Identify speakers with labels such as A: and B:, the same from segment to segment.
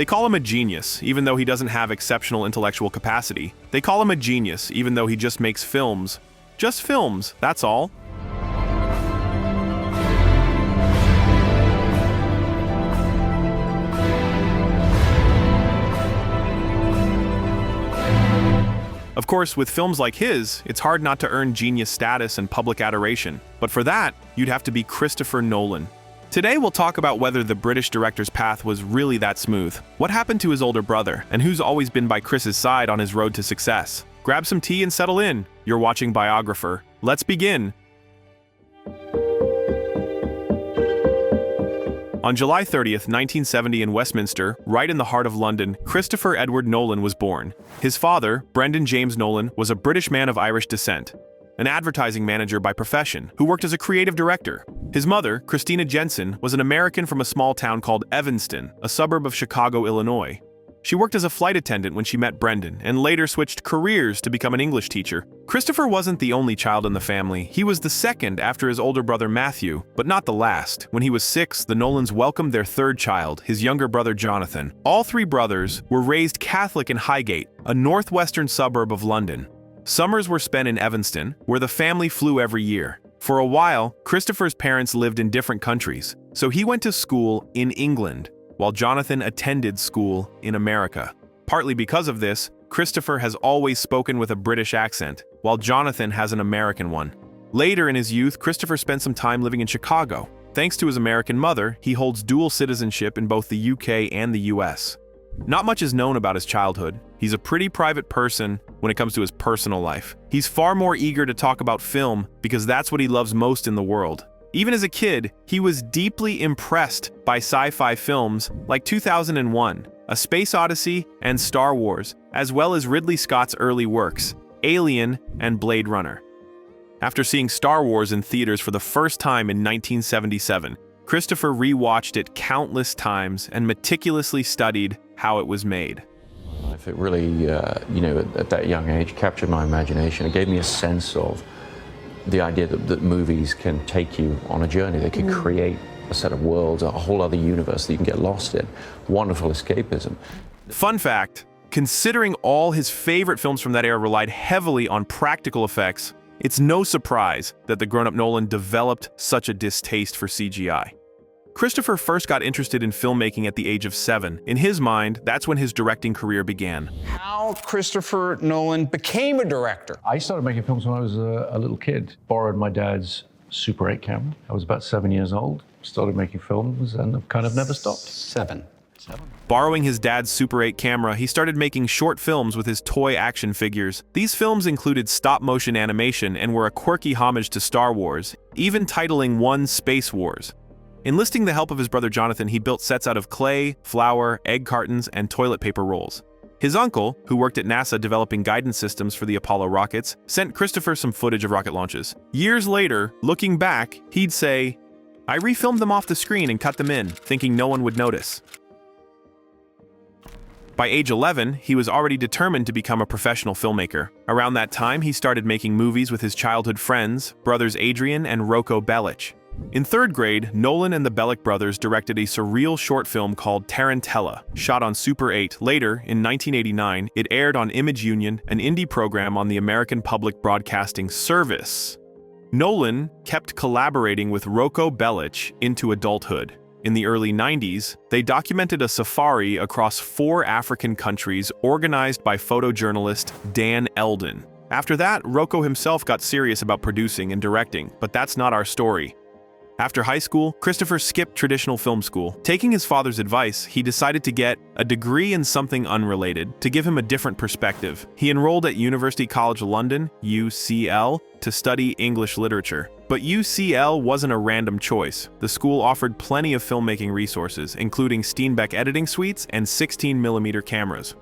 A: They call him a genius, even though he doesn't have exceptional intellectual capacity. They call him a genius, even though he just makes films. Just films, that's all. Of course, with films like his, it's hard not to earn genius status and public adoration. But for that, you'd have to be Christopher Nolan. Today we'll talk about whether the British director's path was really that smooth, what happened to his older brother, and who's always been by Chris's side on his road to success. Grab some tea and settle in. You're watching Biographer. Let's begin. On July 30th, 1970 in Westminster, right in the heart of London, Christopher Edward Nolan was born. His father, Brendan James Nolan, was a British man of Irish descent, an advertising manager by profession, who worked as a creative director. His mother, Christina Jensen, was an American from a small town called Evanston, a suburb of Chicago, Illinois. She worked as a flight attendant when she met Brendan, and later switched careers to become an English teacher. Christopher wasn't the only child in the family. He was the second after his older brother Matthew, but not the last. When he was 6, the Nolans welcomed their third child, his younger brother Jonathan. All three brothers were raised Catholic in Highgate, a northwestern suburb of London. Summers were spent in Evanston, where the family flew every year. For a while, Christopher's parents lived in different countries, so he went to school in England, while Jonathan attended school in America. Partly because of this, Christopher has always spoken with a British accent, while Jonathan has an American one. Later in his youth, Christopher spent some time living in Chicago. Thanks to his American mother, he holds dual citizenship in both the UK and the US. Not much is known about his childhood. He's a pretty private person when it comes to his personal life. He's far more eager to talk about film because that's what he loves most in the world. Even as a kid, he was deeply impressed by sci-fi films like 2001, A Space Odyssey, and Star Wars, as well as Ridley Scott's early works, Alien and Blade Runner. After seeing Star Wars in theaters for the first time in 1977, Christopher re-watched it countless times and meticulously studied how it was made.
B: If it really, at that young age, captured my imagination, it gave me a sense of the idea that movies can take you on a journey. They can create a set of worlds, a whole other universe that you can get lost in. Wonderful escapism.
A: Fun fact, considering all his favorite films from that era relied heavily on practical effects, it's no surprise that the grown-up Nolan developed such a distaste for CGI. Christopher first got interested in filmmaking at the age of 7. In his mind, that's when his directing career began.
C: How Christopher Nolan became a director.
D: I started making films when I was a little kid. Borrowed my dad's Super 8 camera. I was about 7 years old. Started making films and I've kind of never stopped.
C: Seven.
A: Borrowing his dad's Super 8 camera, he started making short films with his toy action figures. These films included stop-motion animation and were a quirky homage to Star Wars, even titling one Space Wars. Enlisting the help of his brother Jonathan, he built sets out of clay, flour, egg cartons, and toilet paper rolls. His uncle, who worked at NASA developing guidance systems for the Apollo rockets, sent Christopher some footage of rocket launches. Years later, looking back, he'd say, "I refilmed them off the screen and cut them in, thinking no one would notice." By age 11, he was already determined to become a professional filmmaker. Around that time, he started making movies with his childhood friends, brothers Adrian and Rocco Bellic. In 3rd grade, Nolan and the Bellic brothers directed a surreal short film called Tarantella, shot on Super 8. Later, in 1989, it aired on Image Union, an indie program on the American Public Broadcasting Service. Nolan kept collaborating with Rocco Bellic into adulthood. In the early 90s, they documented a safari across 4 African countries organized by photojournalist Dan Eldon. After that, Rocco himself got serious about producing and directing, but that's not our story. After high school, Christopher skipped traditional film school. Taking his father's advice, he decided to get a degree in something unrelated to give him a different perspective. He enrolled at University College London, UCL, to study English literature. But UCL wasn't a random choice. The school offered plenty of filmmaking resources, including Steenbeck editing suites and 16mm cameras.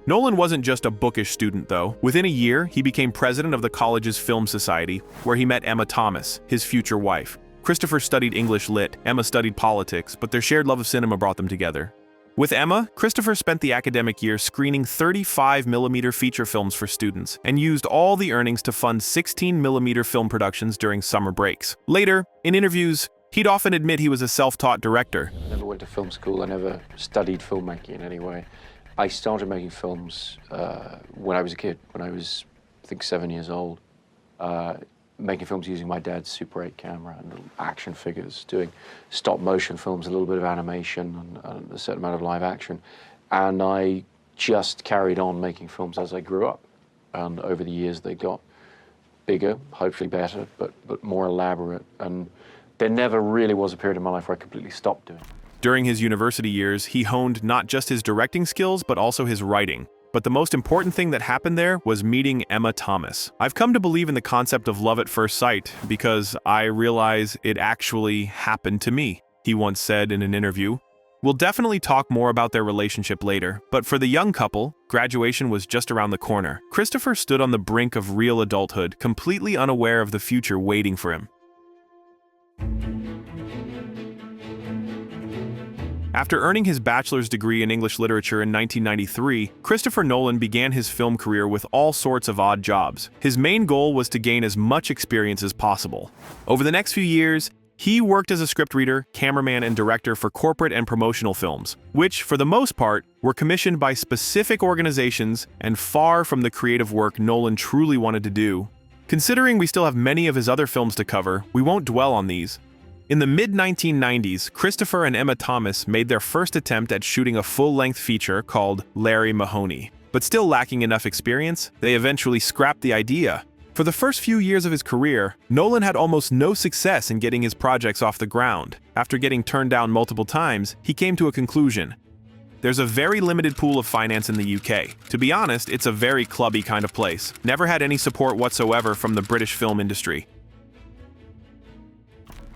A: Nolan wasn't just a bookish student, though. Within a year, he became president of the college's Film Society, where he met Emma Thomas, his future wife. Christopher studied English Lit, Emma studied politics, but their shared love of cinema brought them together. With Emma, Christopher spent the academic year screening 35mm feature films for students and used all the earnings to fund 16mm film productions during summer breaks. Later, in interviews, he'd often admit he was a self-taught director.
B: Never went to film school. I never studied filmmaking in any way. I started making films when I was a kid, when I was, I think, 7 years old. Making films using my dad's Super 8 camera and little action figures, doing stop motion films, a little bit of animation and a certain amount of live action. And I just carried on making films as I grew up. And over the years they got bigger, hopefully better, but more elaborate. And there never really was a period in my life where I completely stopped doing it.
A: During his university years, he honed not just his directing skills, but also his writing. But the most important thing that happened there was meeting Emma Thomas. I've come to believe in the concept of love at first sight because I realize it actually happened to me, he once said in an interview. We'll definitely talk more about their relationship later, but for the young couple, graduation was just around the corner. Christopher stood on the brink of real adulthood, completely unaware of the future waiting for him. After earning his bachelor's degree in English literature in 1993, Christopher Nolan began his film career with all sorts of odd jobs. His main goal was to gain as much experience as possible. Over the next few years, he worked as a scriptreader, cameraman, and director for corporate and promotional films, which, for the most part, were commissioned by specific organizations and far from the creative work Nolan truly wanted to do. Considering we still have many of his other films to cover, we won't dwell on these. In the mid-1990s, Christopher and Emma Thomas made their first attempt at shooting a full-length feature called Larry Mahoney. But still lacking enough experience, they eventually scrapped the idea. For the first few years of his career, Nolan had almost no success in getting his projects off the ground. After getting turned down multiple times, he came to a conclusion. There's a very limited pool of finance in the UK. To be honest, it's a very clubby kind of place. Never had any support whatsoever from the British film industry.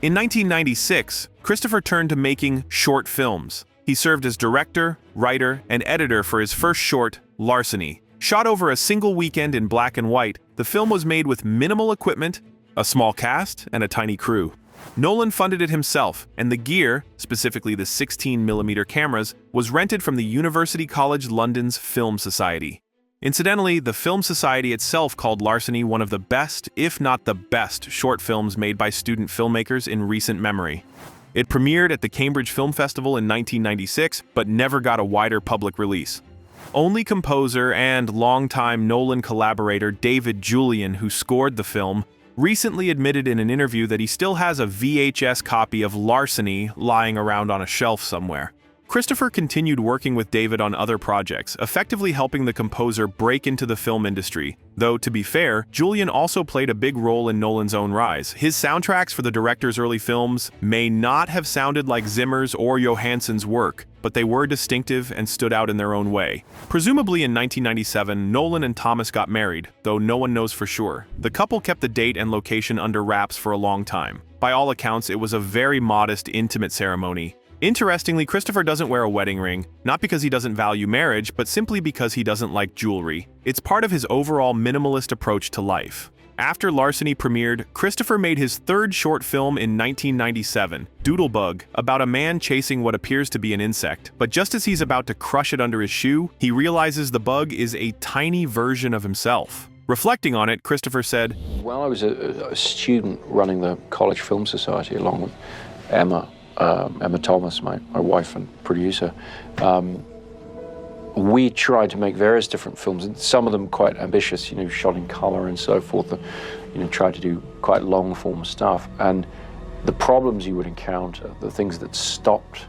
A: In 1996, Christopher turned to making short films. He served as director, writer, and editor for his first short, Larceny. Shot over a single weekend in black and white, the film was made with minimal equipment, a small cast, and a tiny crew. Nolan funded it himself, and the gear, specifically the 16mm cameras, was rented from the University College London's Film Society. Incidentally, the Film Society itself called Larceny one of the best, if not the best, short films made by student filmmakers in recent memory. It premiered at the Cambridge Film Festival in 1996, but never got a wider public release. Only composer and longtime Nolan collaborator David Julian, who scored the film, recently admitted in an interview that he still has a VHS copy of Larceny lying around on a shelf somewhere. Christopher continued working with David on other projects, effectively helping the composer break into the film industry. Though, to be fair, Julian also played a big role in Nolan's own rise. His soundtracks for the director's early films may not have sounded like Zimmer's or Johansson's work, but they were distinctive and stood out in their own way. Presumably in 1997, Nolan and Thomas got married, though no one knows for sure. The couple kept the date and location under wraps for a long time. By all accounts, it was a very modest, intimate ceremony. Interestingly, Christopher doesn't wear a wedding ring, not because he doesn't value marriage, but simply because he doesn't like jewelry. It's part of his overall minimalist approach to life. After Larceny premiered, Christopher made his third short film in 1997, Doodlebug, about a man chasing what appears to be an insect. But just as he's about to crush it under his shoe, he realizes the bug is a tiny version of himself. Reflecting on it, Christopher said,
B: While I was a student running the College Film Society along with Emma Thomas, my wife and producer, we tried to make various different films, and some of them quite ambitious, shot in color and so forth, tried to do quite long form stuff. And the problems you would encounter, the things that stopped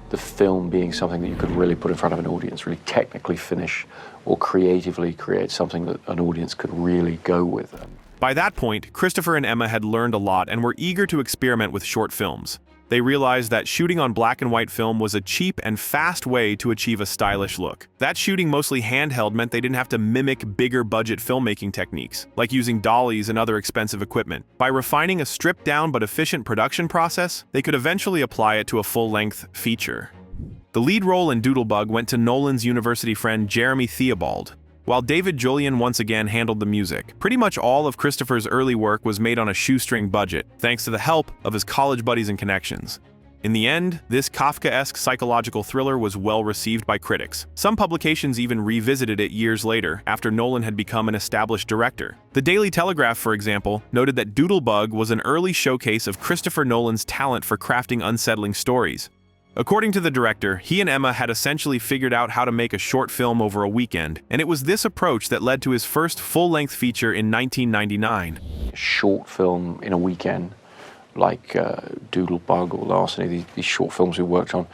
B: the film being something that you could really put in front of an audience, really technically finish or creatively create something that an audience could really go with.
A: By that point, Christopher and Emma had learned a lot and were eager to experiment with short films. They realized that shooting on black and white film was a cheap and fast way to achieve a stylish look. That shooting mostly handheld meant they didn't have to mimic bigger budget filmmaking techniques, like using dollies and other expensive equipment. By refining a stripped down but efficient production process, they could eventually apply it to a full-length feature. The lead role in Doodlebug went to Nolan's university friend Jeremy Theobald, while David Julian once again handled the music. Pretty much all of Christopher's early work was made on a shoestring budget, thanks to the help of his college buddies and connections. In the end, this Kafka-esque psychological thriller was well received by critics. Some publications even revisited it years later, after Nolan had become an established director. The Daily Telegraph, for example, noted that Doodlebug was an early showcase of Christopher Nolan's talent for crafting unsettling stories. According to the director, he and Emma had essentially figured out how to make a short film over a weekend, and it was this approach that led to his first full-length feature in 1999.
B: A short film in a weekend, like Doodlebug or Larceny, these short films we worked on,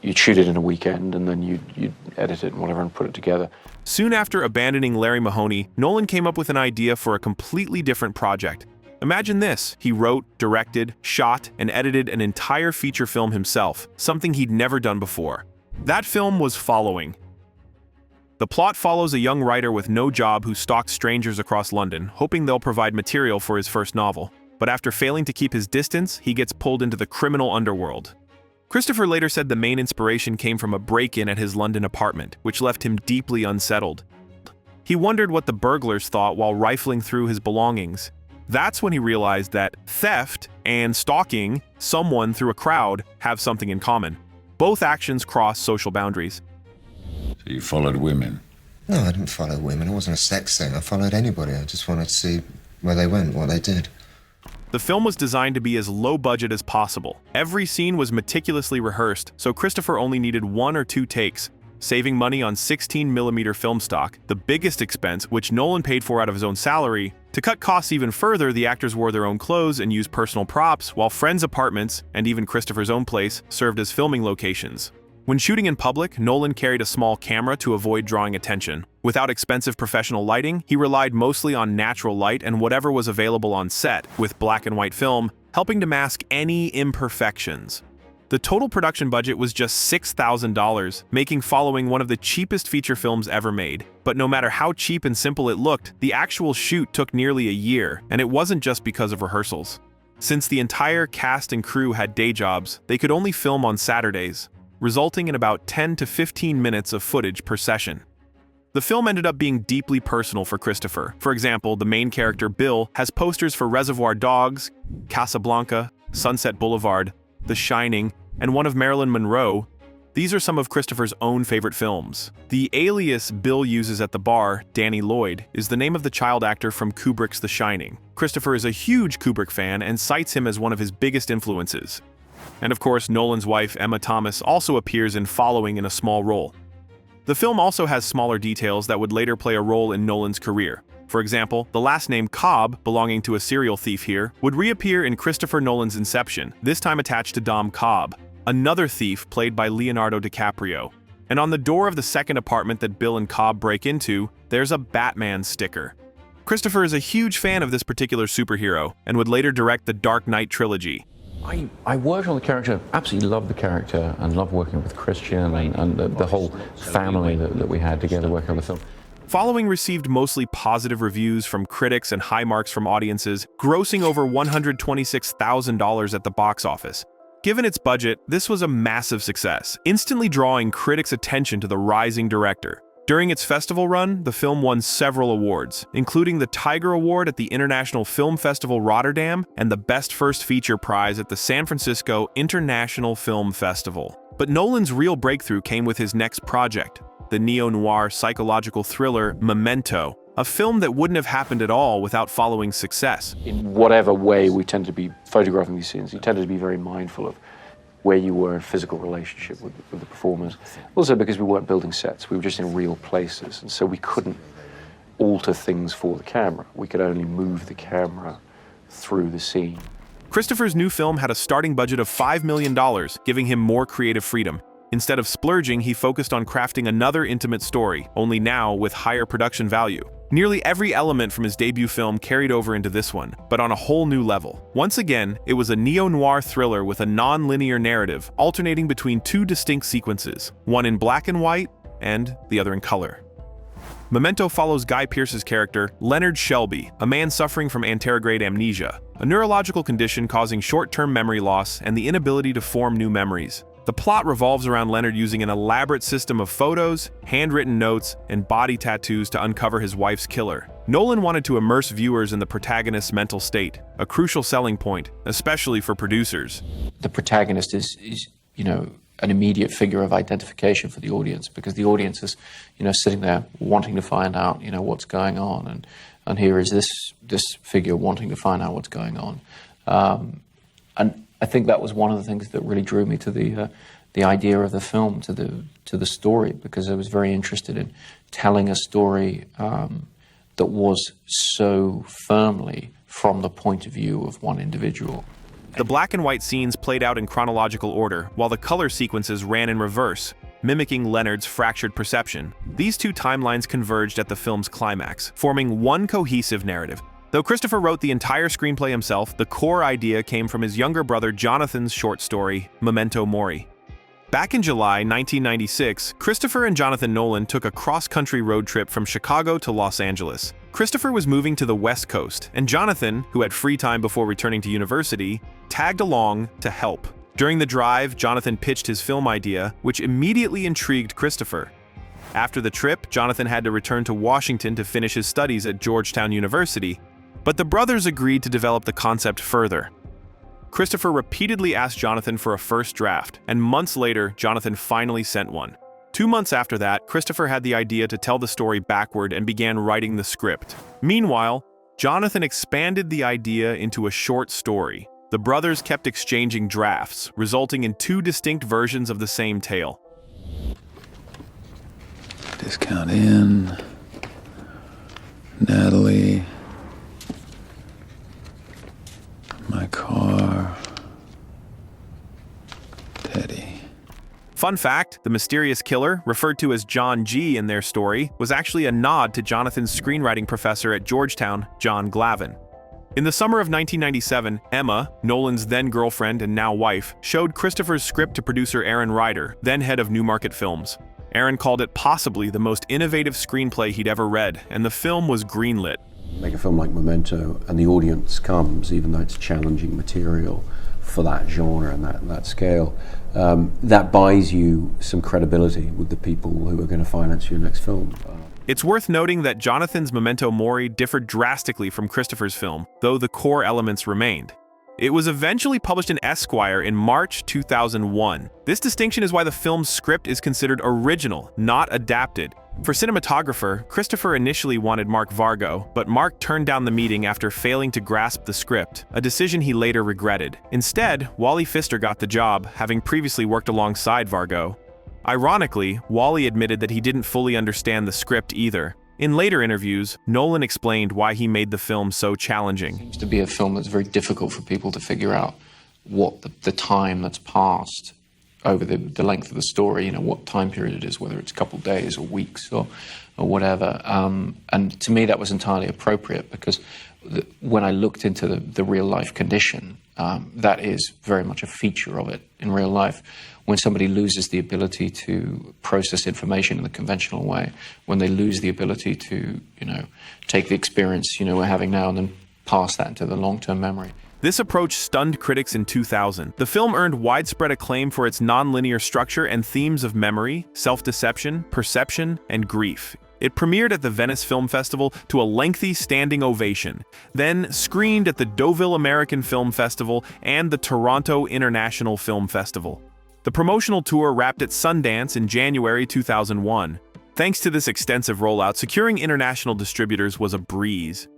B: you'd shoot it in a weekend and then you'd edit it and whatever and put it together.
A: Soon after abandoning Larry Mahoney, Nolan came up with an idea for a completely different project. Imagine this: he wrote, directed, shot, and edited an entire feature film himself, something he'd never done before. That film was Following. The plot follows a young writer with no job who stalks strangers across London, hoping they'll provide material for his first novel. But after failing to keep his distance, he gets pulled into the criminal underworld. Christopher later said the main inspiration came from a break-in at his London apartment, which left him deeply unsettled. He wondered what the burglars thought while rifling through his belongings. That's when he realized that theft and stalking someone through a crowd have something in common. Both actions cross social boundaries.
E: So you followed women?
F: No, I didn't follow women. It wasn't a sex thing. I followed anybody. I just wanted to see where they went, what they did.
A: The film was designed to be as low budget as possible. Every scene was meticulously rehearsed, so Christopher only needed 1 or 2 takes, saving money on 16mm film stock, the biggest expense, which Nolan paid for out of his own salary. To cut costs even further, the actors wore their own clothes and used personal props, while friends' apartments, and even Christopher's own place, served as filming locations. When shooting in public, Nolan carried a small camera to avoid drawing attention. Without expensive professional lighting, he relied mostly on natural light and whatever was available on set, with black and white film, helping to mask any imperfections. The total production budget was just $6,000, making Following one of the cheapest feature films ever made. But no matter how cheap and simple it looked, the actual shoot took nearly a year, and it wasn't just because of rehearsals. Since the entire cast and crew had day jobs, they could only film on Saturdays, resulting in about 10 to 15 minutes of footage per session. The film ended up being deeply personal for Christopher. For example, the main character, Bill, has posters for Reservoir Dogs, Casablanca, Sunset Boulevard, The Shining, and one of Marilyn Monroe. These are some of Christopher's own favorite films. The alias Bill uses at the bar, Danny Lloyd, is the name of the child actor from Kubrick's The Shining. Christopher is a huge Kubrick fan and cites him as one of his biggest influences. And of course, Nolan's wife, Emma Thomas, also appears in Following in a small role. The film also has smaller details that would later play a role in Nolan's career. For example, the last name Cobb, belonging to a serial thief here, would reappear in Christopher Nolan's Inception, this time attached to Dom Cobb, another thief played by Leonardo DiCaprio. And on the door of the second apartment that Bill and Cobb break into, there's a Batman sticker. Christopher is a huge fan of this particular superhero, and would later direct the Dark Knight trilogy.
B: I worked on the character, absolutely loved the character, and loved working with Christian and the whole family that we had together working on the film.
A: Following received mostly positive reviews from critics and high marks from audiences, grossing over $126,000 at the box office. Given its budget, this was a massive success, instantly drawing critics' attention to the rising director. During its festival run, the film won several awards, including the Tiger Award at the International Film Festival Rotterdam and the Best First Feature prize at the San Francisco International Film Festival. But Nolan's real breakthrough came with his next project, the neo-noir psychological thriller Memento, a film that wouldn't have happened at all without Following's success.
B: In whatever way we tend to be photographing these scenes, you tended to be very mindful of where you were in physical relationship with the performers. Also because we weren't building sets, we were just in real places, and so we couldn't alter things for the camera. We could only move the camera through the scene.
A: Christopher's new film had a starting budget of $5 million, giving him more creative freedom. Instead of splurging, he focused on crafting another intimate story, only now with higher production value. Nearly every element from his debut film carried over into this one, but on a whole new level. Once again, it was a neo-noir thriller with a non-linear narrative, alternating between 2 distinct sequences, one in black and white and the other in color. Memento follows Guy Pearce's character, Leonard Shelby, a man suffering from anterograde amnesia, a neurological condition causing short-term memory loss and the inability to form new memories. The plot revolves around Leonard using an elaborate system of photos, handwritten notes, and body tattoos to uncover his wife's killer. Nolan wanted to immerse viewers in the protagonist's mental state, a crucial selling point, especially for producers.
B: The protagonist is an immediate figure of identification for the audience, because the audience is, sitting there wanting to find out, what's going on, and here is this figure wanting to find out what's going on. I think that was one of the things that really drew me to the idea of the film, to the story, because I was very interested in telling a story that was so firmly from the point of view of one individual.
A: The black and white scenes played out in chronological order, while the color sequences ran in reverse, mimicking Leonard's fractured perception. These two timelines converged at the film's climax, forming one cohesive narrative. Though Christopher wrote the entire screenplay himself, the core idea came from his younger brother Jonathan's short story, Memento Mori. Back in July 1996, Christopher and Jonathan Nolan took a cross-country road trip from Chicago to Los Angeles. Christopher was moving to the West Coast, and Jonathan, who had free time before returning to university, tagged along to help. During the drive, Jonathan pitched his film idea, which immediately intrigued Christopher. After the trip, Jonathan had to return to Washington to finish his studies at Georgetown University, but the brothers agreed to develop the concept further. Christopher repeatedly asked Jonathan for a first draft, and months later, Jonathan finally sent one. 2 months after that, Christopher had the idea to tell the story backward and began writing the script. Meanwhile, Jonathan expanded the idea into a short story. The brothers kept exchanging drafts, resulting in 2 distinct versions of the same tale.
E: Discount in. Natalie. My car. Teddy.
A: Fun fact, the mysterious killer, referred to as John G in their story, was actually a nod to Jonathan's screenwriting professor at Georgetown, John Glavin. In the summer of 1997, Emma, Nolan's then-girlfriend and now wife, showed Christopher's script to producer Aaron Ryder, then head of Newmarket Films. Aaron called it possibly the most innovative screenplay he'd ever read, and the film was greenlit.
G: Make a film like Memento and the audience comes, even though it's challenging material for that genre and that scale, that buys you some credibility with the people who are going to finance your next film.
A: It's worth noting that Jonathan's Memento Mori differed drastically from Christopher's film, though the core elements remained. It was eventually published in Esquire in March 2001. This distinction is why the film's script is considered original, not adapted. For cinematographer, Christopher initially wanted Mark Vargo, but Mark turned down the meeting after failing to grasp the script, a decision he later regretted. Instead, Wally Pfister got the job, having previously worked alongside Vargo. Ironically, Wally admitted that he didn't fully understand the script either. In later interviews, Nolan explained why he made the film so challenging.
B: It seems to be a film that's very difficult for people to figure out what the time that's passed over the length of the story, what time period it is, whether it's a couple of days or weeks or whatever. And to me, that was entirely appropriate because when I looked into the real-life condition, that is very much a feature of it in real life. When somebody loses the ability to process information in the conventional way, when they lose the ability to, take the experience, we're having now and then pass that into the long-term memory.
A: This approach stunned critics in 2000. The film earned widespread acclaim for its non-linear structure and themes of memory, self-deception, perception, and grief. It premiered at the Venice Film Festival to a lengthy standing ovation, then screened at the Deauville American Film Festival and the Toronto International Film Festival. The promotional tour wrapped at Sundance in January 2001. Thanks to this extensive rollout, securing international distributors was a breeze.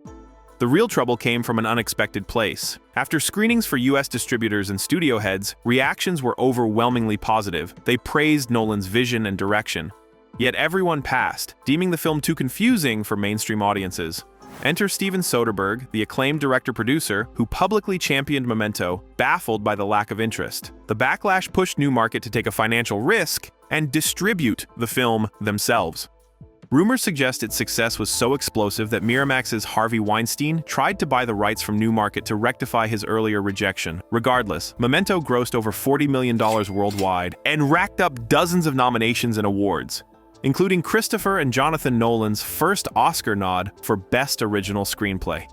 A: The real trouble came from an unexpected place. After screenings for US distributors and studio heads, reactions were overwhelmingly positive. They praised Nolan's vision and direction. Yet everyone passed, deeming the film too confusing for mainstream audiences. Enter Steven Soderbergh, the acclaimed director-producer, who publicly championed Memento, baffled by the lack of interest. The backlash pushed Newmarket to take a financial risk and distribute the film themselves. Rumors suggest its success was so explosive that Miramax's Harvey Weinstein tried to buy the rights from Newmarket to rectify his earlier rejection. Regardless, Memento grossed over $40 million worldwide and racked up dozens of nominations and awards, including Christopher and Jonathan Nolan's first Oscar nod for Best Original Screenplay.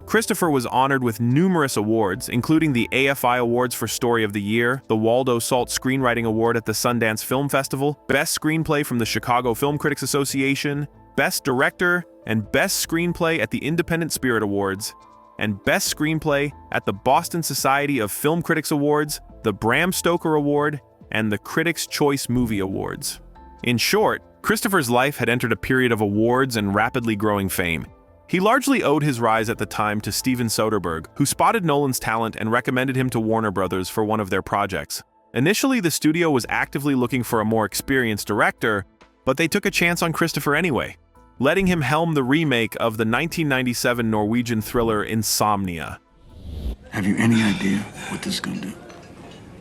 A: Christopher was honored with numerous awards, including the AFI Awards for Story of the Year, the Waldo Salt Screenwriting Award at the Sundance Film Festival, Best Screenplay from the Chicago Film Critics Association, Best Director, and Best Screenplay at the Independent Spirit Awards, and Best Screenplay at the Boston Society of Film Critics Awards, the Bram Stoker Award, and the Critics' Choice Movie Awards. In short, Christopher's life had entered a period of awards and rapidly growing fame. He largely owed his rise at the time to Steven Soderbergh, who spotted Nolan's talent and recommended him to Warner Brothers for one of their projects. Initially, the studio was actively looking for a more experienced director, but they took a chance on Christopher anyway, letting him helm the remake of the 1997 Norwegian thriller Insomnia.
H: Have you any idea what this is going to do?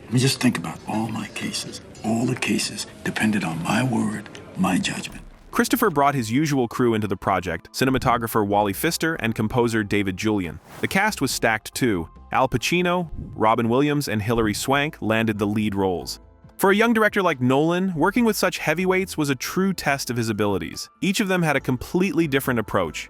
H: I mean, just think about all my cases. All the cases depended on my word, my judgment.
A: Christopher brought his usual crew into the project, cinematographer Wally Pfister and composer David Julian. The cast was stacked too. Al Pacino, Robin Williams, and Hilary Swank landed the lead roles. For a young director like Nolan, working with such heavyweights was a true test of his abilities. Each of them had a completely different approach.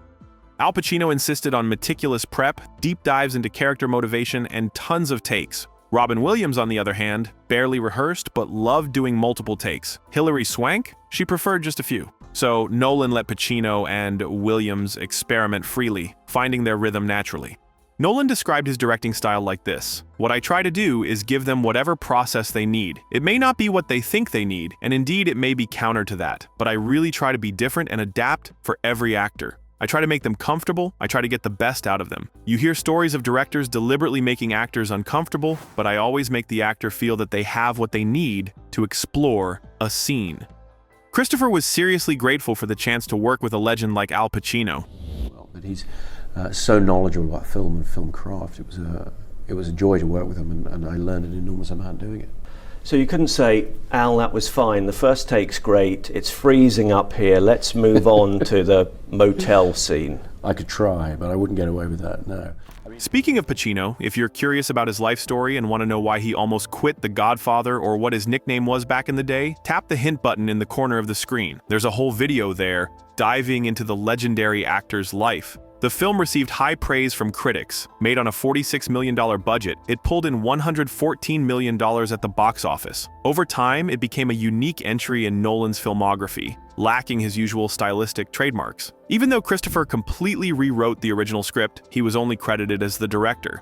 A: Al Pacino insisted on meticulous prep, deep dives into character motivation, and tons of takes. Robin Williams, on the other hand, barely rehearsed but loved doing multiple takes. Hilary Swank? She preferred just a few. So Nolan let Pacino and Williams experiment freely, finding their rhythm naturally. Nolan described his directing style like this: "What I try to do is give them whatever process they need. It may not be what they think they need, and indeed it may be counter to that, but I really try to be different and adapt for every actor. I try to make them comfortable, I try to get the best out of them. You hear stories of directors deliberately making actors uncomfortable, but I always make the actor feel that they have what they need to explore a scene." Christopher was seriously grateful for the chance to work with a legend like Al Pacino.
G: Well, but he's so knowledgeable about film and film craft. It was a joy to work with him, and I learned an enormous amount doing it.
I: So you couldn't say, "Al, that was fine. The first take's great. It's freezing up here. Let's move on to the motel scene."
G: I could try, but I wouldn't get away with that, no.
A: Speaking of Pacino, if you're curious about his life story and want to know why he almost quit The Godfather or what his nickname was back in the day, tap the hint button in the corner of the screen. There's a whole video there diving into the legendary actor's life. The film received high praise from critics. Made on a $46 million budget, it pulled in $114 million at the box office. Over time, it became a unique entry in Nolan's filmography, lacking his usual stylistic trademarks. Even though Christopher completely rewrote the original script, he was only credited as the director.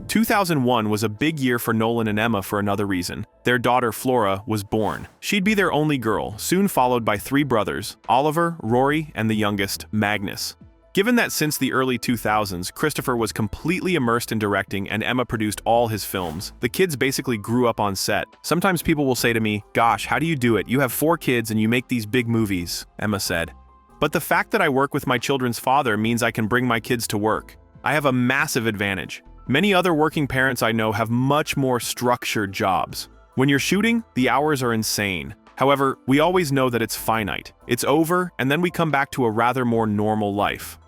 A: 2001 was a big year for Nolan and Emma for another reason. Their daughter Flora was born. She'd be their only girl, soon followed by 3 brothers, Oliver, Rory, and the youngest, Magnus. Given that since the early 2000s, Christopher was completely immersed in directing and Emma produced all his films, the kids basically grew up on set. Sometimes people will say to me, "Gosh, how do you do it? You have 4 kids and you make these big movies," Emma said. But the fact that I work with my children's father means I can bring my kids to work. I have a massive advantage. Many other working parents I know have much more structured jobs. When you're shooting, the hours are insane. However, we always know that it's finite. It's over, and then we come back to a rather more normal life.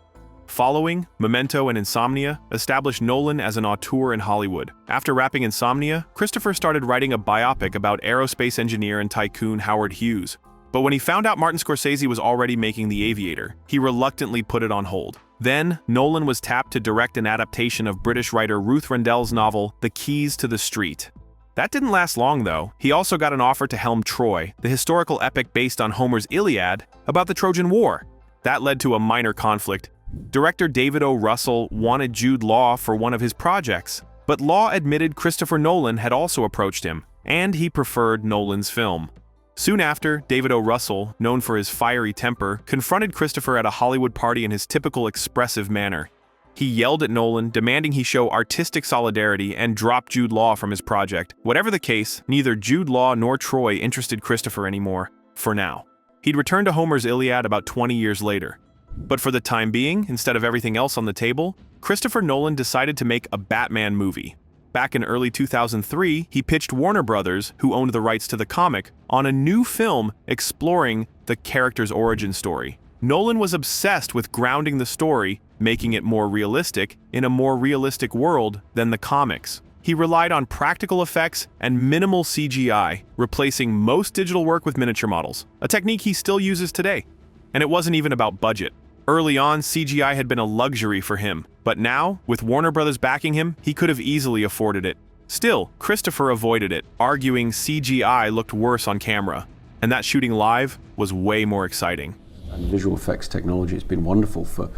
A: Following, Memento and Insomnia established Nolan as an auteur in Hollywood. After wrapping Insomnia, Christopher started writing a biopic about aerospace engineer and tycoon Howard Hughes. But when he found out Martin Scorsese was already making The Aviator, he reluctantly put it on hold. Then, Nolan was tapped to direct an adaptation of British writer Ruth Rendell's novel, The Keys to the Street. That didn't last long, though. He also got an offer to helm Troy, the historical epic based on Homer's Iliad about the Trojan War. That led to a minor conflict. Director David O. Russell wanted Jude Law for one of his projects, but Law admitted Christopher Nolan had also approached him, and he preferred Nolan's film. Soon after, David O. Russell, known for his fiery temper, confronted Christopher at a Hollywood party in his typical expressive manner. He yelled at Nolan, demanding he show artistic solidarity and drop Jude Law from his project. Whatever the case, neither Jude Law nor Troy interested Christopher anymore, for now. He'd returned to Homer's Iliad about 20 years later. But for the time being, instead of everything else on the table, Christopher Nolan decided to make a Batman movie. Back in early 2003, he pitched Warner Brothers, who owned the rights to the comic, on a new film exploring the character's origin story. Nolan was obsessed with grounding the story, making it more realistic, in a more realistic world than the comics. He relied on practical effects and minimal CGI, replacing most digital work with miniature models, a technique he still uses today. And it wasn't even about budget. Early on, CGI had been a luxury for him, but now, with Warner Brothers backing him, he could have easily afforded it. Still, Christopher avoided it, arguing CGI looked worse on camera, and that shooting live was way more exciting.
G: And visual effects technology has been wonderful for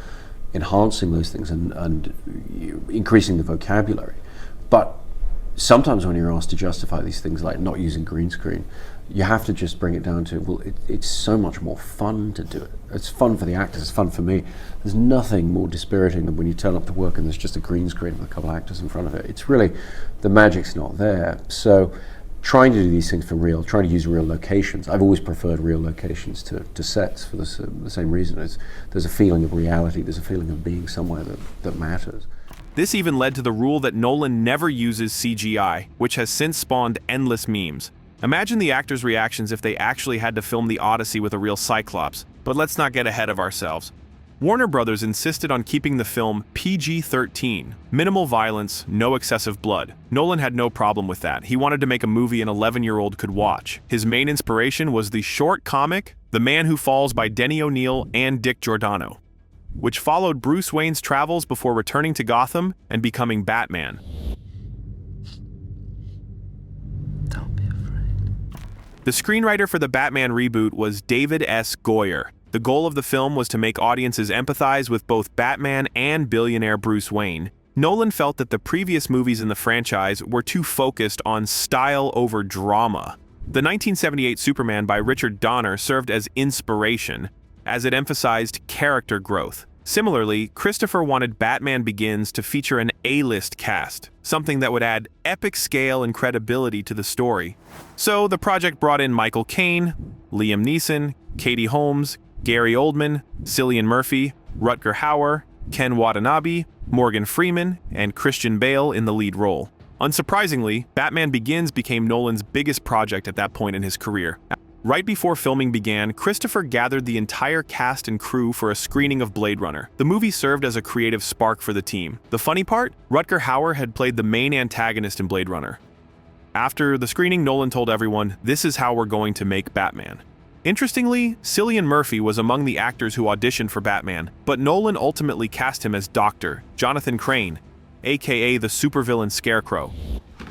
G: enhancing those things and increasing the vocabulary. But sometimes when you're asked to justify these things like not using green screen, you have to just bring it down to, well, it's so much more fun to do it. It's fun for the actors, it's fun for me. There's nothing more dispiriting than when you turn up to work and there's just a green screen with a couple of actors in front of it. It's really, the magic's not there. So trying to do these things for real, trying to use real locations. I've always preferred real locations to sets for the same reason. There's a feeling of reality, there's a feeling of being somewhere that matters.
A: This even led to the rule that Nolan never uses CGI, which has since spawned endless memes. Imagine the actors' reactions if they actually had to film the Odyssey with a real Cyclops. But let's not get ahead of ourselves. Warner Brothers insisted on keeping the film PG-13, minimal violence, no excessive blood. Nolan had no problem with that. He wanted to make a movie an 11-year-old could watch. His main inspiration was the short comic, The Man Who Falls by Denny O'Neil and Dick Giordano, which followed Bruce Wayne's travels before returning to Gotham and becoming Batman. The screenwriter for the Batman reboot was David S. Goyer. The goal of the film was to make audiences empathize with both Batman and billionaire Bruce Wayne. Nolan felt that the previous movies in the franchise were too focused on style over drama. The 1978 Superman by Richard Donner served as inspiration, as it emphasized character growth. Similarly, Christopher wanted Batman Begins to feature an A-list cast, something that would add epic scale and credibility to the story. So the project brought in Michael Caine, Liam Neeson, Katie Holmes, Gary Oldman, Cillian Murphy, Rutger Hauer, Ken Watanabe, Morgan Freeman, and Christian Bale in the lead role. Unsurprisingly, Batman Begins became Nolan's biggest project at that point in his career. Right before filming began, Christopher gathered the entire cast and crew for a screening of Blade Runner. The movie served as a creative spark for the team. The funny part? Rutger Hauer had played the main antagonist in Blade Runner. After the screening, Nolan told everyone, "This is how we're going to make Batman." Interestingly, Cillian Murphy was among the actors who auditioned for Batman, but Nolan ultimately cast him as Dr. Jonathan Crane, aka the supervillain Scarecrow.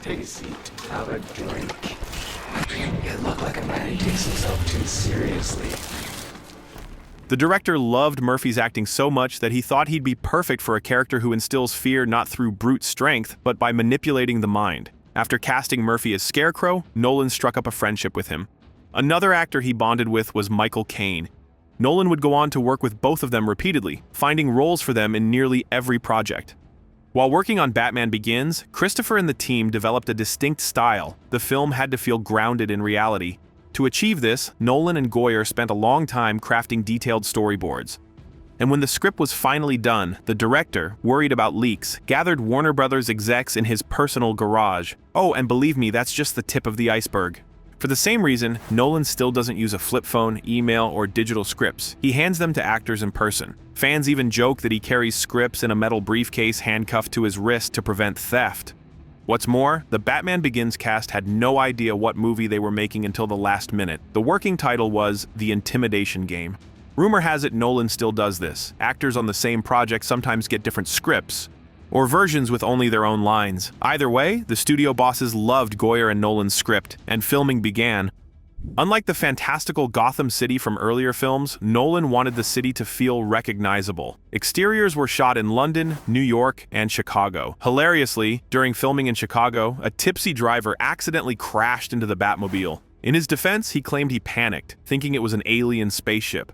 E: Take a seat, have a drink. You look like a man who takes himself too seriously.
A: The director loved Murphy's acting so much that he thought he'd be perfect for a character who instills fear not through brute strength, but by manipulating the mind. After casting Murphy as Scarecrow, Nolan struck up a friendship with him. Another actor he bonded with was Michael Caine. Nolan would go on to work with both of them repeatedly, finding roles for them in nearly every project. While working on Batman Begins, Christopher and the team developed a distinct style. The film had to feel grounded in reality. To achieve this, Nolan and Goyer spent a long time crafting detailed storyboards. And when the script was finally done, the director, worried about leaks, gathered Warner Brothers execs in his personal garage. Oh, and believe me, that's just the tip of the iceberg. For the same reason, Nolan still doesn't use a flip phone, email, or digital scripts. He hands them to actors in person. Fans even joke that he carries scripts in a metal briefcase handcuffed to his wrist to prevent theft. What's more, the Batman Begins cast had no idea what movie they were making until the last minute. The working title was The Intimidation Game. Rumor has it Nolan still does this. Actors on the same project sometimes get different scripts, or versions with only their own lines. Either way, the studio bosses loved Goyer and Nolan's script, and filming began. Unlike the fantastical Gotham City from earlier films, Nolan wanted the city to feel recognizable. Exteriors were shot in London, New York, and Chicago. Hilariously, during filming in Chicago, a tipsy driver accidentally crashed into the Batmobile. In his defense, he claimed he panicked, thinking it was an alien spaceship.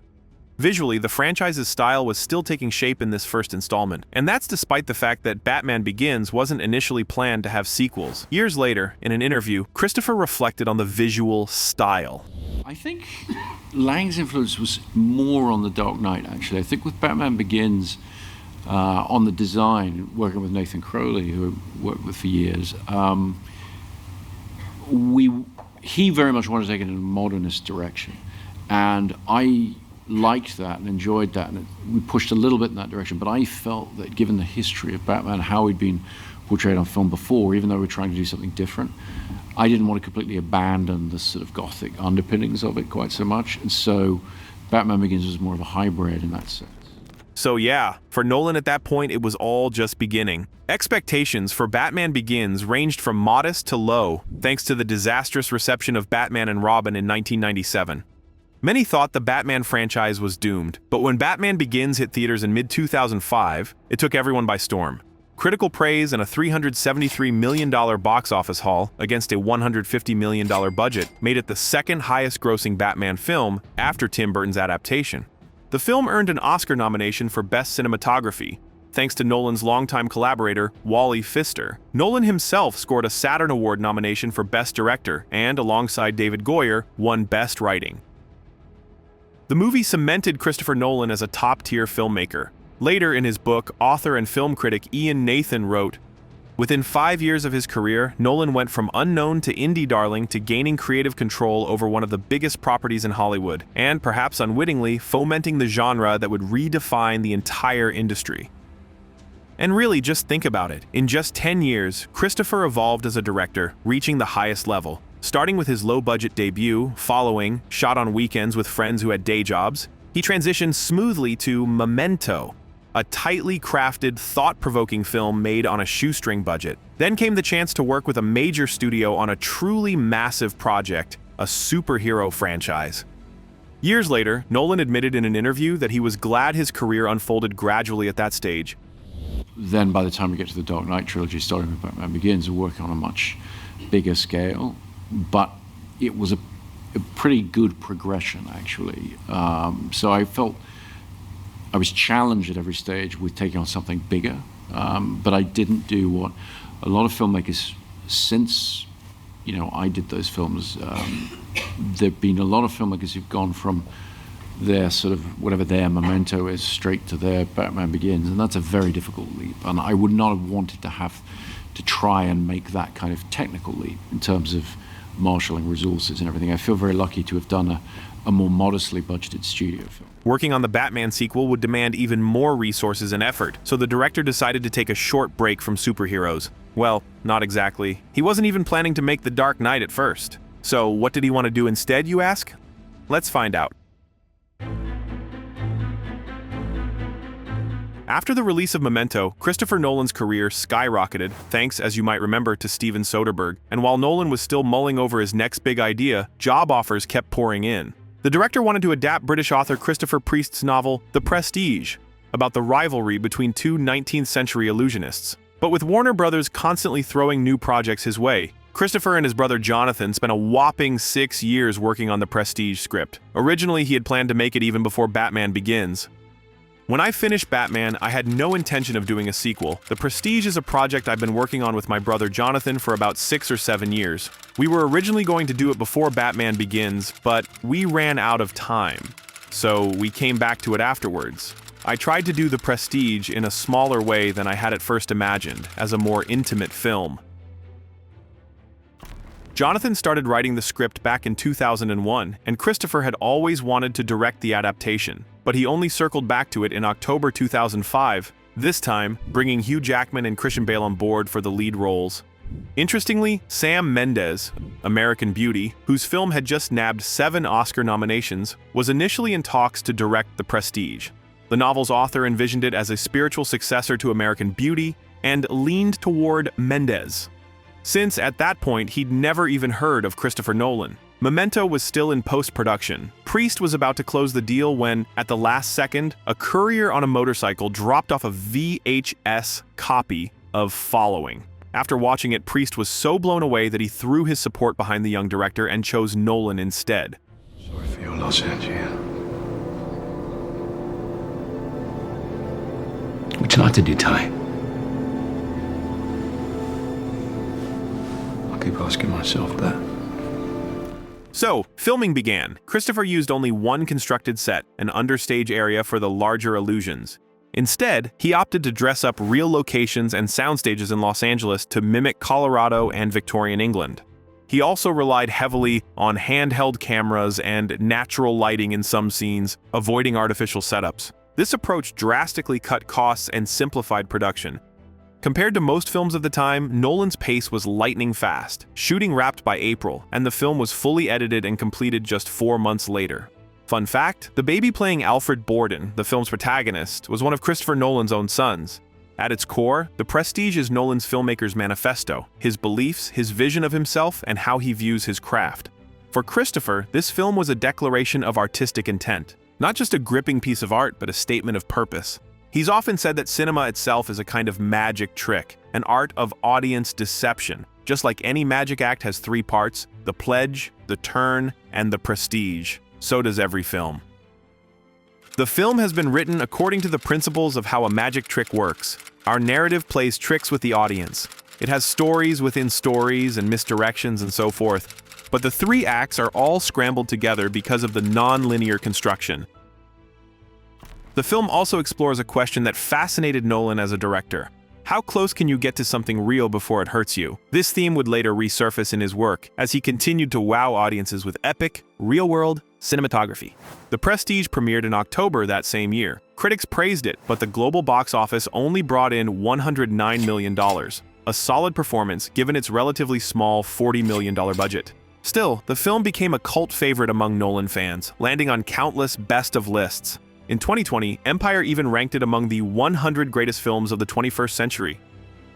A: Visually, the franchise's style was still taking shape in this first installment, and that's despite the fact that Batman Begins wasn't initially planned to have sequels. Years later, in an interview, Christopher reflected on the visual style.
D: I think Lang's influence was more on The Dark Knight, actually. I think with Batman Begins, on the design, working with Nathan Crowley, who I worked with for years, he very much wanted to take it in a modernist direction, and I liked that and enjoyed that, and we pushed a little bit in that direction, but I felt that given the history of Batman, how he'd been portrayed on film before, even though we were trying to do something different, I didn't want to completely abandon the sort of gothic underpinnings of it quite so much, and so Batman Begins was more of a hybrid in that sense.
A: So yeah, for Nolan at that point, it was all just beginning. Expectations for Batman Begins ranged from modest to low, thanks to the disastrous reception of Batman and Robin in 1997. Many thought the Batman franchise was doomed, but when Batman Begins hit theaters in mid-2005, it took everyone by storm. Critical praise and a $373 million box office haul against a $150 million budget made it the second highest-grossing Batman film after Tim Burton's adaptation. The film earned an Oscar nomination for Best Cinematography, thanks to Nolan's longtime collaborator, Wally Pfister. Nolan himself scored a Saturn Award nomination for Best Director and, alongside David Goyer, won Best Writing. The movie cemented Christopher Nolan as a top-tier filmmaker. Later in his book, author and film critic Ian Nathan wrote, "Within 5 years of his career, Nolan went from unknown to indie darling to gaining creative control over one of the biggest properties in Hollywood, and perhaps unwittingly fomenting the genre that would redefine the entire industry." And really, just think about it. In just 10 years, Christopher evolved as a director, reaching the highest level. Starting with his low-budget debut, following, shot on weekends with friends who had day jobs, he transitioned smoothly to Memento, a tightly crafted, thought-provoking film made on a shoestring budget. Then came the chance to work with a major studio on a truly massive project, a superhero franchise. Years later, Nolan admitted in an interview that he was glad his career unfolded gradually at that stage.
D: Then by the time we get to the Dark Knight trilogy, starting with Batman Begins, we're working on a much bigger scale, but it was a pretty good progression, actually. So I felt I was challenged at every stage with taking on something bigger, but I didn't do what a lot of filmmakers since, I did those films. There've been a lot of filmmakers who've gone from their sort of whatever their Memento is straight to their Batman Begins, and that's a very difficult leap. And I would not have wanted to have to try and make that kind of technical leap in terms of marshalling resources and everything. I feel very lucky to have done a more modestly budgeted studio film.
A: Working on the Batman sequel would demand even more resources and effort, so the director decided to take a short break from superheroes. Well, not exactly. He wasn't even planning to make The Dark Knight at first. So what did he want to do instead, you ask? Let's find out. After the release of Memento, Christopher Nolan's career skyrocketed, thanks, as you might remember, to Steven Soderbergh. And while Nolan was still mulling over his next big idea, job offers kept pouring in. The director wanted to adapt British author Christopher Priest's novel The Prestige, about the rivalry between two 19th-century illusionists. But with Warner Brothers constantly throwing new projects his way, Christopher and his brother Jonathan spent a whopping 6 years working on the Prestige script. Originally, he had planned to make it even before Batman Begins. When I finished Batman, I had no intention of doing a sequel. The Prestige is a project I've been working on with my brother Jonathan for about 6 or 7 years. We were originally going to do it before Batman Begins, but we ran out of time. So we came back to it afterwards. I tried to do The Prestige in a smaller way than I had at first imagined, as a more intimate film. Jonathan started writing the script back in 2001, and Christopher had always wanted to direct the adaptation, but he only circled back to it in October 2005, this time bringing Hugh Jackman and Christian Bale on board for the lead roles. Interestingly, Sam Mendes, American Beauty, whose film had just nabbed 7 Oscar nominations, was initially in talks to direct The Prestige. The novel's author envisioned it as a spiritual successor to American Beauty and leaned toward Mendes, since at that point he'd never even heard of Christopher Nolan. Memento was still in post-production. Priest was about to close the deal when, at the last second, a courier on a motorcycle dropped off a VHS copy of Following. After watching it, Priest was so blown away that he threw his support behind the young director and chose Nolan instead.
H: Sorry for your loss, Angie. Would you like to do Ty? I keep asking myself that.
A: So, filming began. Christopher used only one constructed set, an understage area for the larger illusions. Instead, he opted to dress up real locations and soundstages in Los Angeles to mimic Colorado and Victorian England. He also relied heavily on handheld cameras and natural lighting in some scenes, avoiding artificial setups. This approach drastically cut costs and simplified production. Compared to most films of the time, Nolan's pace was lightning fast. Shooting wrapped by April, and the film was fully edited and completed just 4 months later. Fun fact, the baby playing Alfred Borden, the film's protagonist, was one of Christopher Nolan's own sons. At its core, The Prestige is Nolan's filmmaker's manifesto, his beliefs, his vision of himself, and how he views his craft. For Christopher, this film was a declaration of artistic intent. Not just a gripping piece of art, but a statement of purpose. He's often said that cinema itself is a kind of magic trick, an art of audience deception. Just like any magic act has three parts, the pledge, the turn, and the prestige, so does every film. The film has been written according to the principles of how a magic trick works. Our narrative plays tricks with the audience. It has stories within stories and misdirections and so forth. But the three acts are all scrambled together because of the non-linear construction. The film also explores a question that fascinated Nolan as a director. How close can you get to something real before it hurts you? This theme would later resurface in his work as he continued to wow audiences with epic, real-world cinematography. The Prestige premiered in October that same year. Critics praised it, but the global box office only brought in $109 million, a solid performance given its relatively small $40 million budget. Still, the film became a cult favorite among Nolan fans, landing on countless best-of lists. In 2020, Empire even ranked it among the 100 greatest films of the 21st century.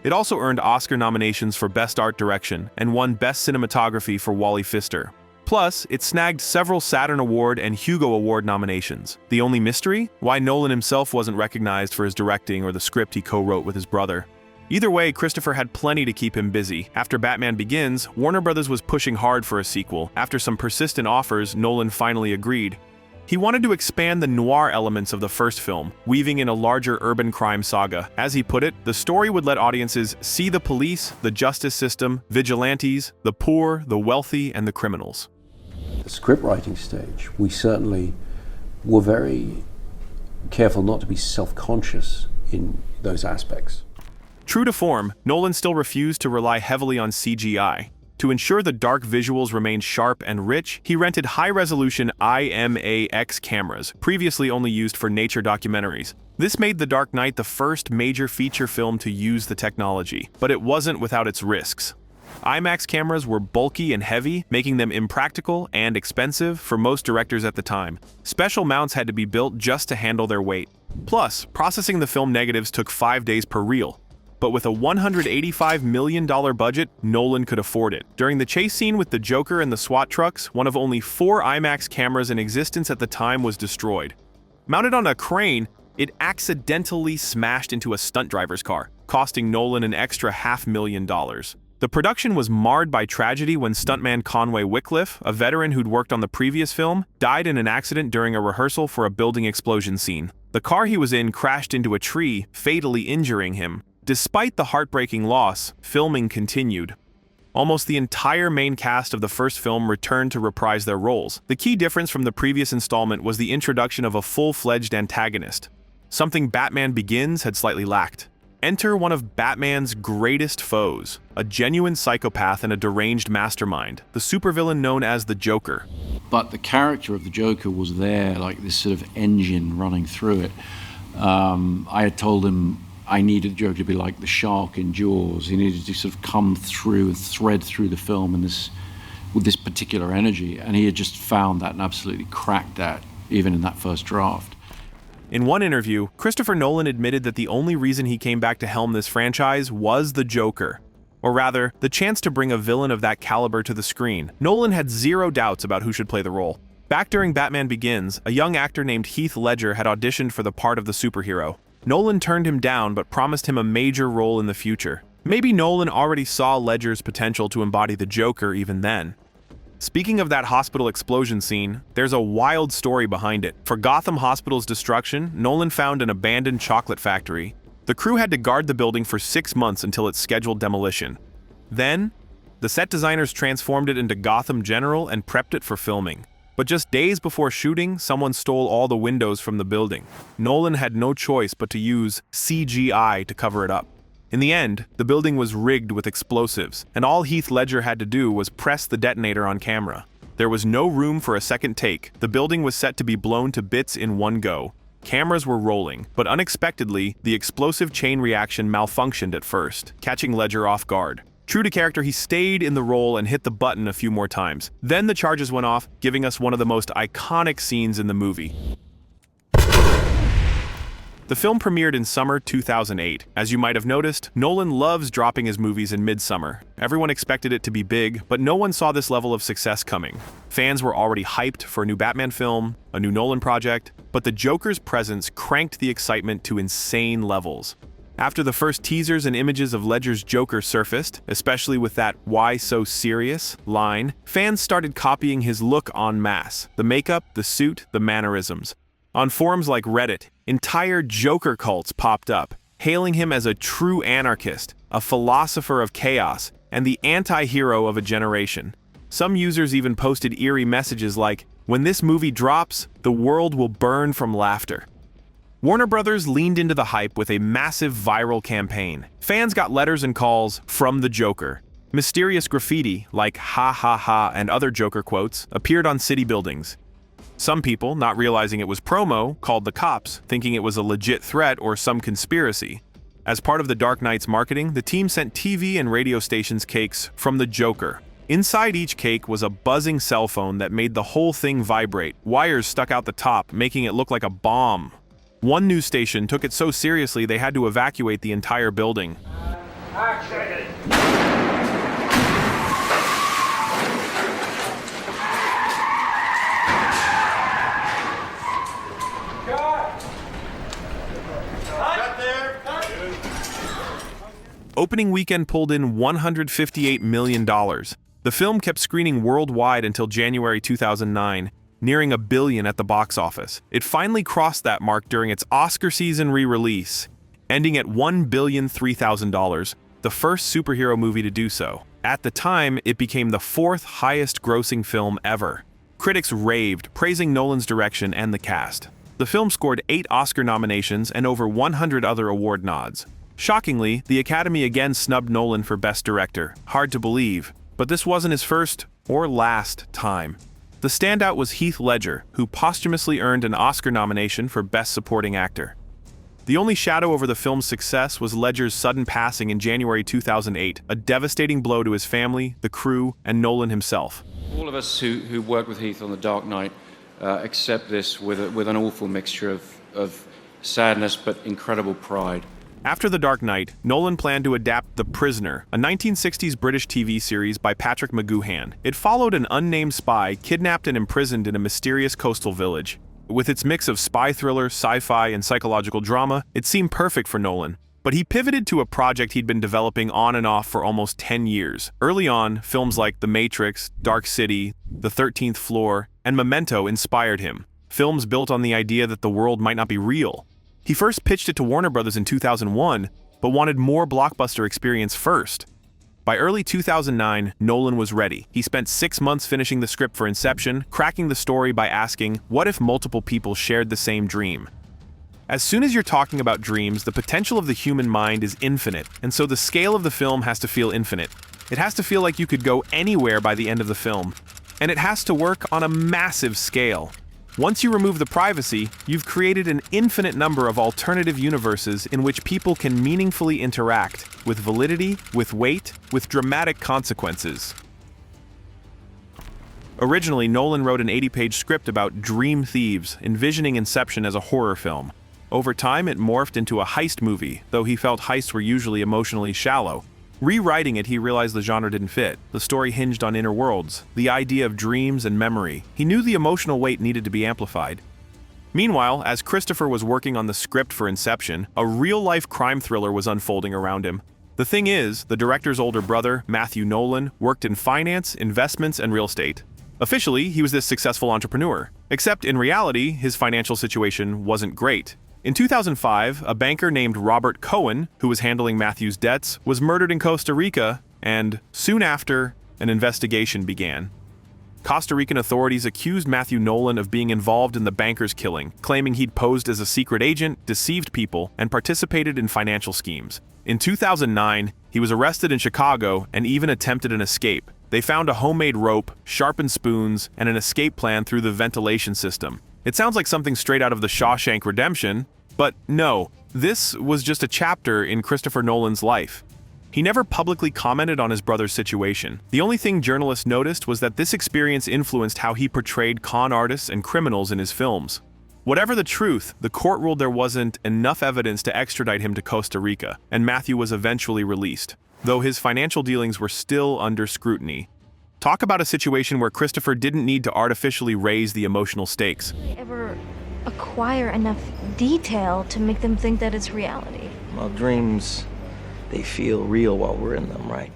A: It also earned Oscar nominations for Best Art Direction and won Best Cinematography for Wally Pfister. Plus, it snagged several Saturn Award and Hugo Award nominations. The only mystery? Why Nolan himself wasn't recognized for his directing or the script he co-wrote with his brother. Either way, Christopher had plenty to keep him busy. After Batman Begins, Warner Brothers was pushing hard for a sequel. After some persistent offers, Nolan finally agreed. He wanted to expand the noir elements of the first film, weaving in a larger urban crime saga. As he put it, the story would let audiences see the police, the justice system, vigilantes, the poor, the wealthy, and the criminals.
G: The script writing stage, we certainly were very careful not to be self-conscious in those aspects.
A: True to form, Nolan still refused to rely heavily on CGI. To ensure the dark visuals remained sharp and rich, he rented high-resolution IMAX cameras, previously only used for nature documentaries. This made The Dark Knight the first major feature film to use the technology, but it wasn't without its risks. IMAX cameras were bulky and heavy, making them impractical and expensive for most directors at the time. Special mounts had to be built just to handle their weight. Plus, processing the film negatives took 5 days per reel. But with a $185 million budget, Nolan could afford it. During the chase scene with the Joker and the SWAT trucks, one of only 4 IMAX cameras in existence at the time was destroyed. Mounted on a crane, it accidentally smashed into a stunt driver's car, costing Nolan an extra $500,000. The production was marred by tragedy when stuntman Conway Wycliffe, a veteran who'd worked on the previous film, died in an accident during a rehearsal for a building explosion scene. The car he was in crashed into a tree, fatally injuring him. Despite the heartbreaking loss, filming continued. Almost the entire main cast of the first film returned to reprise their roles. The key difference from the previous installment was the introduction of a full-fledged antagonist, something Batman Begins had slightly lacked. Enter one of Batman's greatest foes, a genuine psychopath and a deranged mastermind, the supervillain known as the Joker.
D: But the character of the Joker was there, like this sort of engine running through it. I had told him I needed the Joker to be like the shark in Jaws. He needed to sort of come through and thread through the film with this particular energy. And he had just found that and absolutely cracked that, even in that first draft.
A: In one interview, Christopher Nolan admitted that the only reason he came back to helm this franchise was the Joker. Or rather, the chance to bring a villain of that caliber to the screen. Nolan had zero doubts about who should play the role. Back during Batman Begins, a young actor named Heath Ledger had auditioned for the part of the superhero. Nolan turned him down but promised him a major role in the future. Maybe Nolan already saw Ledger's potential to embody the Joker even then. Speaking of that hospital explosion scene, there's a wild story behind it. For Gotham Hospital's destruction, Nolan found an abandoned chocolate factory. The crew had to guard the building for 6 months until its scheduled demolition. Then, the set designers transformed it into Gotham General and prepped it for filming. But just days before shooting, someone stole all the windows from the building. Nolan had no choice but to use CGI to cover it up. In the end, the building was rigged with explosives, and all Heath Ledger had to do was press the detonator on camera. There was no room for a second take. The building was set to be blown to bits in one go. Cameras were rolling, but unexpectedly, the explosive chain reaction malfunctioned at first, catching Ledger off guard. True to character, he stayed in the role and hit the button a few more times. Then the charges went off, giving us one of the most iconic scenes in the movie. The film premiered in summer 2008. As you might have noticed, Nolan loves dropping his movies in midsummer. Everyone expected it to be big, but no one saw this level of success coming. Fans were already hyped for a new Batman film, a new Nolan project, but the Joker's presence cranked the excitement to insane levels. After the first teasers and images of Ledger's Joker surfaced, especially with that "why so serious" line, fans started copying his look en masse: the makeup, the suit, the mannerisms. On forums like Reddit, entire Joker cults popped up, hailing him as a true anarchist, a philosopher of chaos, and the anti-hero of a generation. Some users even posted eerie messages like, "When this movie drops, the world will burn from laughter." Warner Brothers leaned into the hype with a massive viral campaign. Fans got letters and calls from the Joker. Mysterious graffiti, like "ha ha ha" and other Joker quotes, appeared on city buildings. Some people, not realizing it was promo, called the cops, thinking it was a legit threat or some conspiracy. As part of the Dark Knight's marketing, the team sent TV and radio stations cakes from the Joker. Inside each cake was a buzzing cell phone that made the whole thing vibrate. Wires stuck out the top, making it look like a bomb. One news station took it so seriously they had to evacuate the entire building. Opening weekend pulled in $158 million. The film kept screening worldwide until January 2009, nearing $1 billion at the box office. It finally crossed that mark during its Oscar season re-release, ending at $1,003,000, the first superhero movie to do so. At the time, it became the fourth highest-grossing film ever. Critics raved, praising Nolan's direction and the cast. The film scored 8 Oscar nominations and over 100 other award nods. Shockingly, the Academy again snubbed Nolan for Best Director. Hard to believe, but this wasn't his first or last time. The standout was Heath Ledger, who posthumously earned an Oscar nomination for Best Supporting Actor. The only shadow over the film's success was Ledger's sudden passing in January 2008, a devastating blow to his family, the crew, and Nolan himself.
J: All of us who worked with Heath on The Dark Knight accept this with an awful mixture of sadness but incredible pride.
A: After The Dark Knight, Nolan planned to adapt The Prisoner, a 1960s British TV series by Patrick McGoohan. It followed an unnamed spy kidnapped and imprisoned in a mysterious coastal village. With its mix of spy thriller, sci-fi, and psychological drama, it seemed perfect for Nolan. But he pivoted to a project he'd been developing on and off for almost 10 years. Early on, films like The Matrix, Dark City, The 13th Floor, and Memento inspired him. Films built on the idea that the world might not be real. He first pitched it to Warner Brothers in 2001, but wanted more blockbuster experience first. By early 2009, Nolan was ready. He spent 6 months finishing the script for Inception, cracking the story by asking, what if multiple people shared the same dream? As soon as you're talking about dreams, the potential of the human mind is infinite, and so the scale of the film has to feel infinite. It has to feel like you could go anywhere by the end of the film. And it has to work on a massive scale. Once you remove the privacy, you've created an infinite number of alternative universes in which people can meaningfully interact, with validity, with weight, with dramatic consequences. Originally, Nolan wrote an 80-page script about dream thieves, envisioning Inception as a horror film. Over time, it morphed into a heist movie, though he felt heists were usually emotionally shallow. Rewriting it, he realized the genre didn't fit. The story hinged on inner worlds, the idea of dreams and memory. He knew the emotional weight needed to be amplified. Meanwhile, as Christopher was working on the script for Inception, a real-life crime thriller was unfolding around him. The thing is, the director's older brother, Matthew Nolan, worked in finance, investments, and real estate. Officially, he was this successful entrepreneur. Except in reality, his financial situation wasn't great. In 2005, a banker named Robert Cohen, who was handling Matthew's debts, was murdered in Costa Rica, and soon after, an investigation began. Costa Rican authorities accused Matthew Nolan of being involved in the banker's killing, claiming he'd posed as a secret agent, deceived people, and participated in financial schemes. In 2009, he was arrested in Chicago and even attempted an escape. They found a homemade rope, sharpened spoons, and an escape plan through the ventilation system. It sounds like something straight out of the Shawshank Redemption, but no, this was just a chapter in Christopher Nolan's life. He never publicly commented on his brother's situation. The only thing journalists noticed was that this experience influenced how he portrayed con artists and criminals in his films. Whatever the truth, the court ruled there wasn't enough evidence to extradite him to Costa Rica, and Matthew was eventually released, though his financial dealings were still under scrutiny. Talk about a situation where Christopher didn't need to artificially raise the emotional stakes.
K: Ever acquire enough detail to make them think that it's reality.
L: Well, dreams, they feel real while we're in them, right?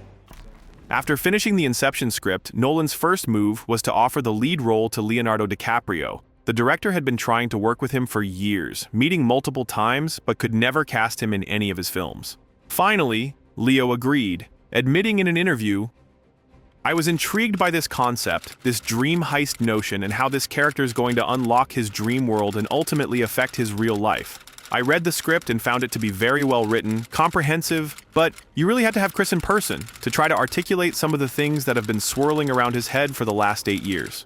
A: After finishing the Inception script, Nolan's first move was to offer the lead role to Leonardo DiCaprio. The director had been trying to work with him for years, meeting multiple times, but could never cast him in any of his films. Finally, Leo agreed, admitting in an interview, "I was intrigued by this concept, this dream heist notion, and how this character is going to unlock his dream world and ultimately affect his real life. I read the script and found it to be very well written, comprehensive, but you really had to have Chris in person to try to articulate some of the things that have been swirling around his head for the last 8 years."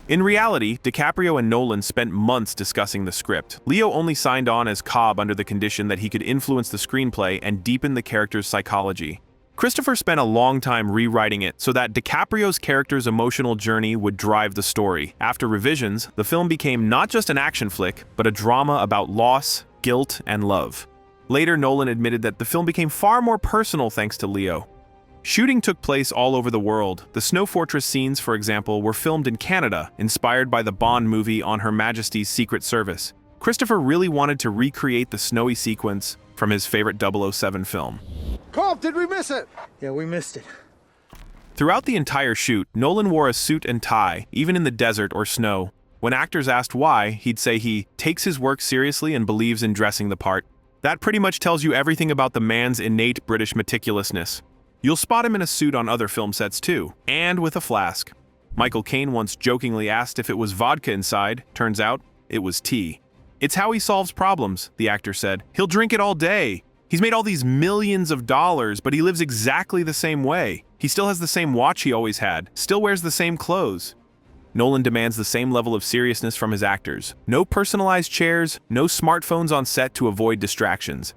A: In reality, DiCaprio and Nolan spent months discussing the script. Leo only signed on as Cobb under the condition that he could influence the screenplay and deepen the character's psychology. Christopher spent a long time rewriting it so that DiCaprio's character's emotional journey would drive the story. After revisions, the film became not just an action flick, but a drama about loss, guilt, and love. Later, Nolan admitted that the film became far more personal thanks to Leo. Shooting took place all over the world. The Snow Fortress scenes, for example, were filmed in Canada, inspired by the Bond movie On Her Majesty's Secret Service. Christopher really wanted to recreate the snowy sequence from his favorite 007 film.
M: Cobb, did we miss it? Yeah, we missed it.
A: Throughout the entire shoot, Nolan wore a suit and tie, even in the desert or snow. When actors asked why, he'd say he takes his work seriously and believes in dressing the part. That pretty much tells you everything about the man's innate British meticulousness. You'll spot him in a suit on other film sets too, and with a flask. Michael Caine once jokingly asked if it was vodka inside. Turns out, it was tea. "It's how he solves problems," the actor said. "He'll drink it all day. He's made all these millions of dollars, but he lives exactly the same way. He still has the same watch he always had, still wears the same clothes." Nolan demands the same level of seriousness from his actors. No personalized chairs, no smartphones on set to avoid distractions.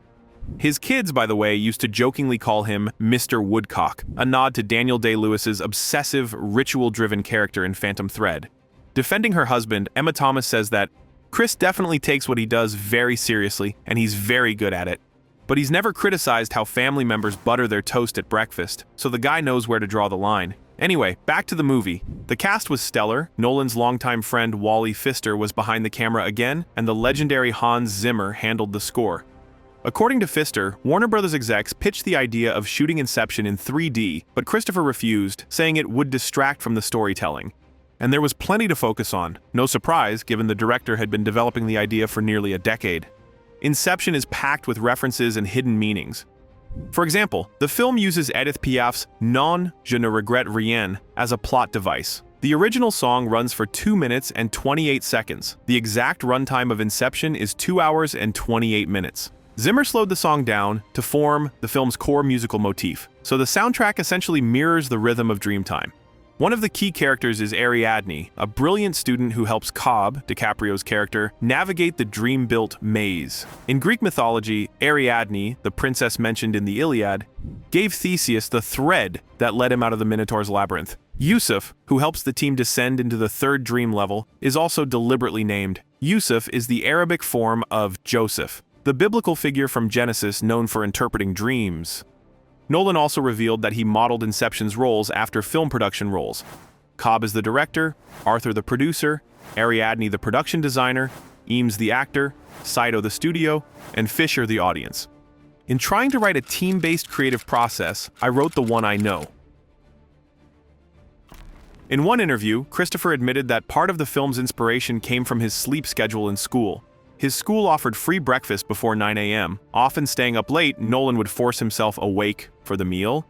A: His kids, by the way, used to jokingly call him Mr. Woodcock, a nod to Daniel Day-Lewis's obsessive, ritual-driven character in Phantom Thread. Defending her husband, Emma Thomas says that Chris definitely takes what he does very seriously, and he's very good at it. But he's never criticized how family members butter their toast at breakfast, so the guy knows where to draw the line. Anyway, back to the movie. The cast was stellar. Nolan's longtime friend Wally Pfister was behind the camera again, and the legendary Hans Zimmer handled the score. According to Pfister, Warner Bros. Execs pitched the idea of shooting Inception in 3D, but Christopher refused, saying it would distract from the storytelling. And there was plenty to focus on. No surprise, given the director had been developing the idea for nearly a decade. Inception is packed with references and hidden meanings. For example, the film uses Edith Piaf's Non, je ne regrette rien as a plot device. The original song runs for 2 minutes and 28 seconds. The exact runtime of Inception is 2 hours and 28 minutes. Zimmer slowed the song down to form the film's core musical motif, so the soundtrack essentially mirrors the rhythm of Dreamtime. One of the key characters is Ariadne, a brilliant student who helps Cobb, DiCaprio's character, navigate the dream-built maze. In Greek mythology, Ariadne, the princess mentioned in the Iliad, gave Theseus the thread that led him out of the Minotaur's labyrinth. Yusuf, who helps the team descend into the third dream level, is also deliberately named. Yusuf is the Arabic form of Joseph, the biblical figure from Genesis known for interpreting dreams. Nolan also revealed that he modeled Inception's roles after film production roles. Cobb is the director, Arthur the producer, Ariadne the production designer, Eames the actor, Saito the studio, and Fisher the audience. In trying to write a team-based creative process, I wrote the one I know. In one interview, Christopher admitted that part of the film's inspiration came from his sleep schedule in school. His school offered free breakfast before 9 a.m. Often staying up late, Nolan would force himself awake for the meal,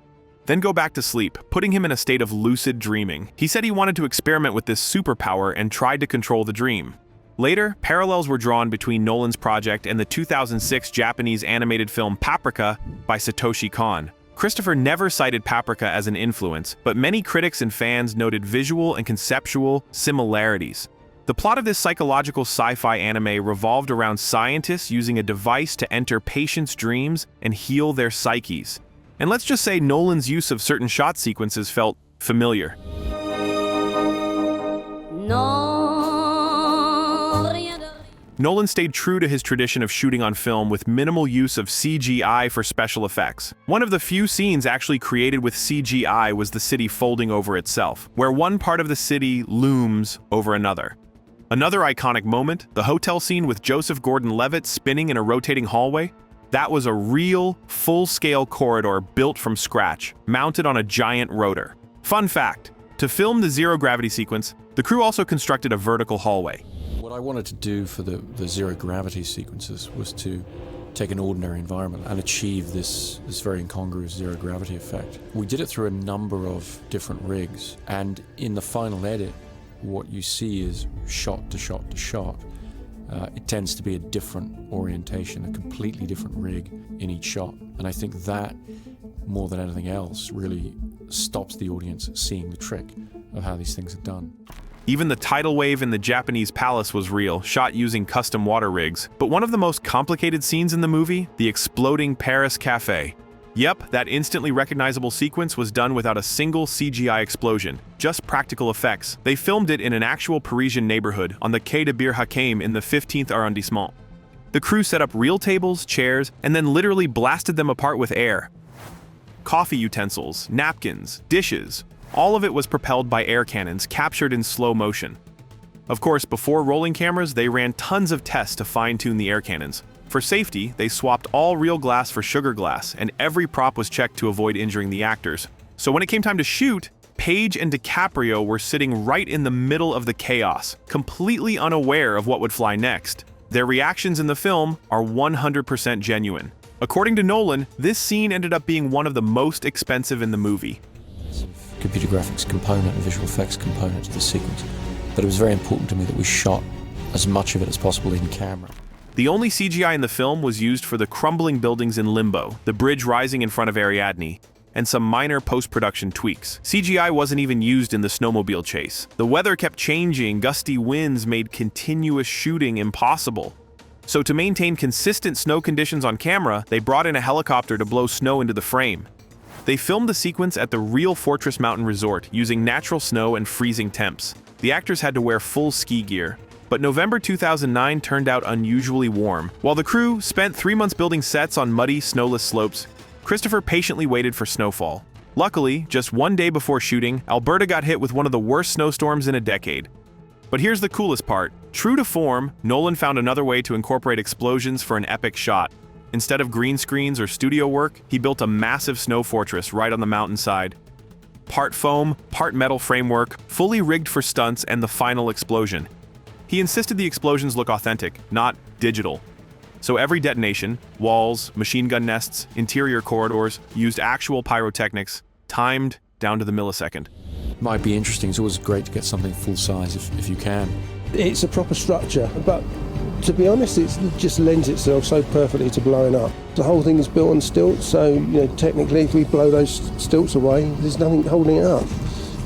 A: then go back to sleep, putting him in a state of lucid dreaming. He said he wanted to experiment with this superpower and tried to control the dream. Later, parallels were drawn between Nolan's project and the 2006 Japanese animated film Paprika by Satoshi Kon. Christopher never cited Paprika as an influence, but many critics and fans noted visual and conceptual similarities. The plot of this psychological sci-fi anime revolved around scientists using a device to enter patients' dreams and heal their psyches. And let's just say Nolan's use of certain shot sequences felt familiar. Nolan stayed true to his tradition of shooting on film with minimal use of CGI for special effects. One of the few scenes actually created with CGI was the city folding over itself, where one part of the city looms over another. Another iconic moment, the hotel scene with Joseph Gordon-Levitt spinning in a rotating hallway, that was a real, full-scale corridor built from scratch, mounted on a giant rotor. Fun fact, to film the zero-gravity sequence, the crew also constructed a vertical hallway.
N: What I wanted to do for the zero-gravity sequences was to take an ordinary environment and achieve this very incongruous zero-gravity effect. We did it through a number of different rigs, and in the final edit, what you see is shot to shot to shot. It tends to be a different orientation, a completely different rig in each shot. And I think that, more than anything else, really stops the audience seeing the trick of how these things are done.
A: Even the tidal wave in the Japanese palace was real, shot using custom water rigs. But one of the most complicated scenes in the movie, the exploding Paris cafe. Yep, that instantly recognizable sequence was done without a single CGI explosion, just practical effects. They filmed it in an actual Parisian neighborhood on the Quai de Bir Hakeim in the 15th arrondissement. The crew set up real tables, chairs, and then literally blasted them apart with air. Coffee utensils, napkins, dishes, all of it was propelled by air cannons captured in slow motion. Of course, before rolling cameras, they ran tons of tests to fine-tune the air cannons. For safety, they swapped all real glass for sugar glass, and every prop was checked to avoid injuring the actors. So when it came time to shoot, Page and DiCaprio were sitting right in the middle of the chaos, completely unaware of what would fly next. Their reactions in the film are 100% genuine. According to Nolan, this scene ended up being one of the most expensive in the movie.
N: There's a computer graphics component and visual effects component to the sequence, but it was very important to me that we shot as much of it as possible in camera.
A: The only CGI in the film was used for the crumbling buildings in Limbo, the bridge rising in front of Ariadne, and some minor post-production tweaks. CGI wasn't even used in the snowmobile chase. The weather kept changing, gusty winds made continuous shooting impossible. So to maintain consistent snow conditions on camera, they brought in a helicopter to blow snow into the frame. They filmed the sequence at the real Fortress Mountain Resort using natural snow and freezing temps. The actors had to wear full ski gear. But November 2009 turned out unusually warm. While the crew spent 3 months building sets on muddy, snowless slopes, Christopher patiently waited for snowfall. Luckily, just one day before shooting, Alberta got hit with one of the worst snowstorms in a decade. But here's the coolest part. True to form, Nolan found another way to incorporate explosions for an epic shot. Instead of green screens or studio work, he built a massive snow fortress right on the mountainside. Part foam, part metal framework, fully rigged for stunts and the final explosion. He insisted the explosions look authentic, not digital. So every detonation, walls, machine gun nests, interior corridors, used actual pyrotechnics, timed down to the millisecond.
N: Might be interesting, it's always great to get something full size if you can.
O: It's a proper structure, but to be honest, it just lends itself so perfectly to blowing up. The whole thing is built on stilts, so technically if we blow those stilts away, there's nothing holding it up.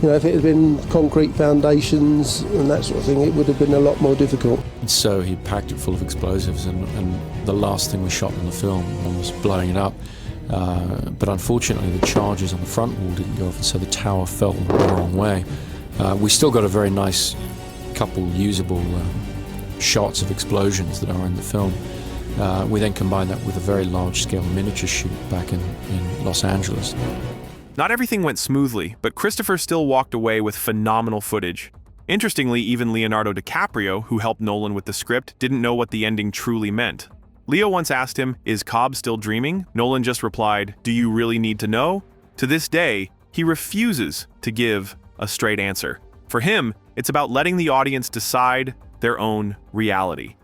O: If it had been concrete foundations and that sort of thing, it would have been a lot more difficult.
N: So he packed it full of explosives, and the last thing we shot in the film was blowing it up. But unfortunately, the charges on the front wall didn't go off, and so the tower fell the wrong way. We still got a very nice couple usable shots of explosions that are in the film. We then combined that with a very large-scale miniature shoot back in Los Angeles.
A: Not everything went smoothly, but Christopher still walked away with phenomenal footage. Interestingly, even Leonardo DiCaprio, who helped Nolan with the script, didn't know what the ending truly meant. Leo once asked him, "Is Cobb still dreaming?" Nolan just replied, "Do you really need to know?" To this day, he refuses to give a straight answer. For him, it's about letting the audience decide their own reality.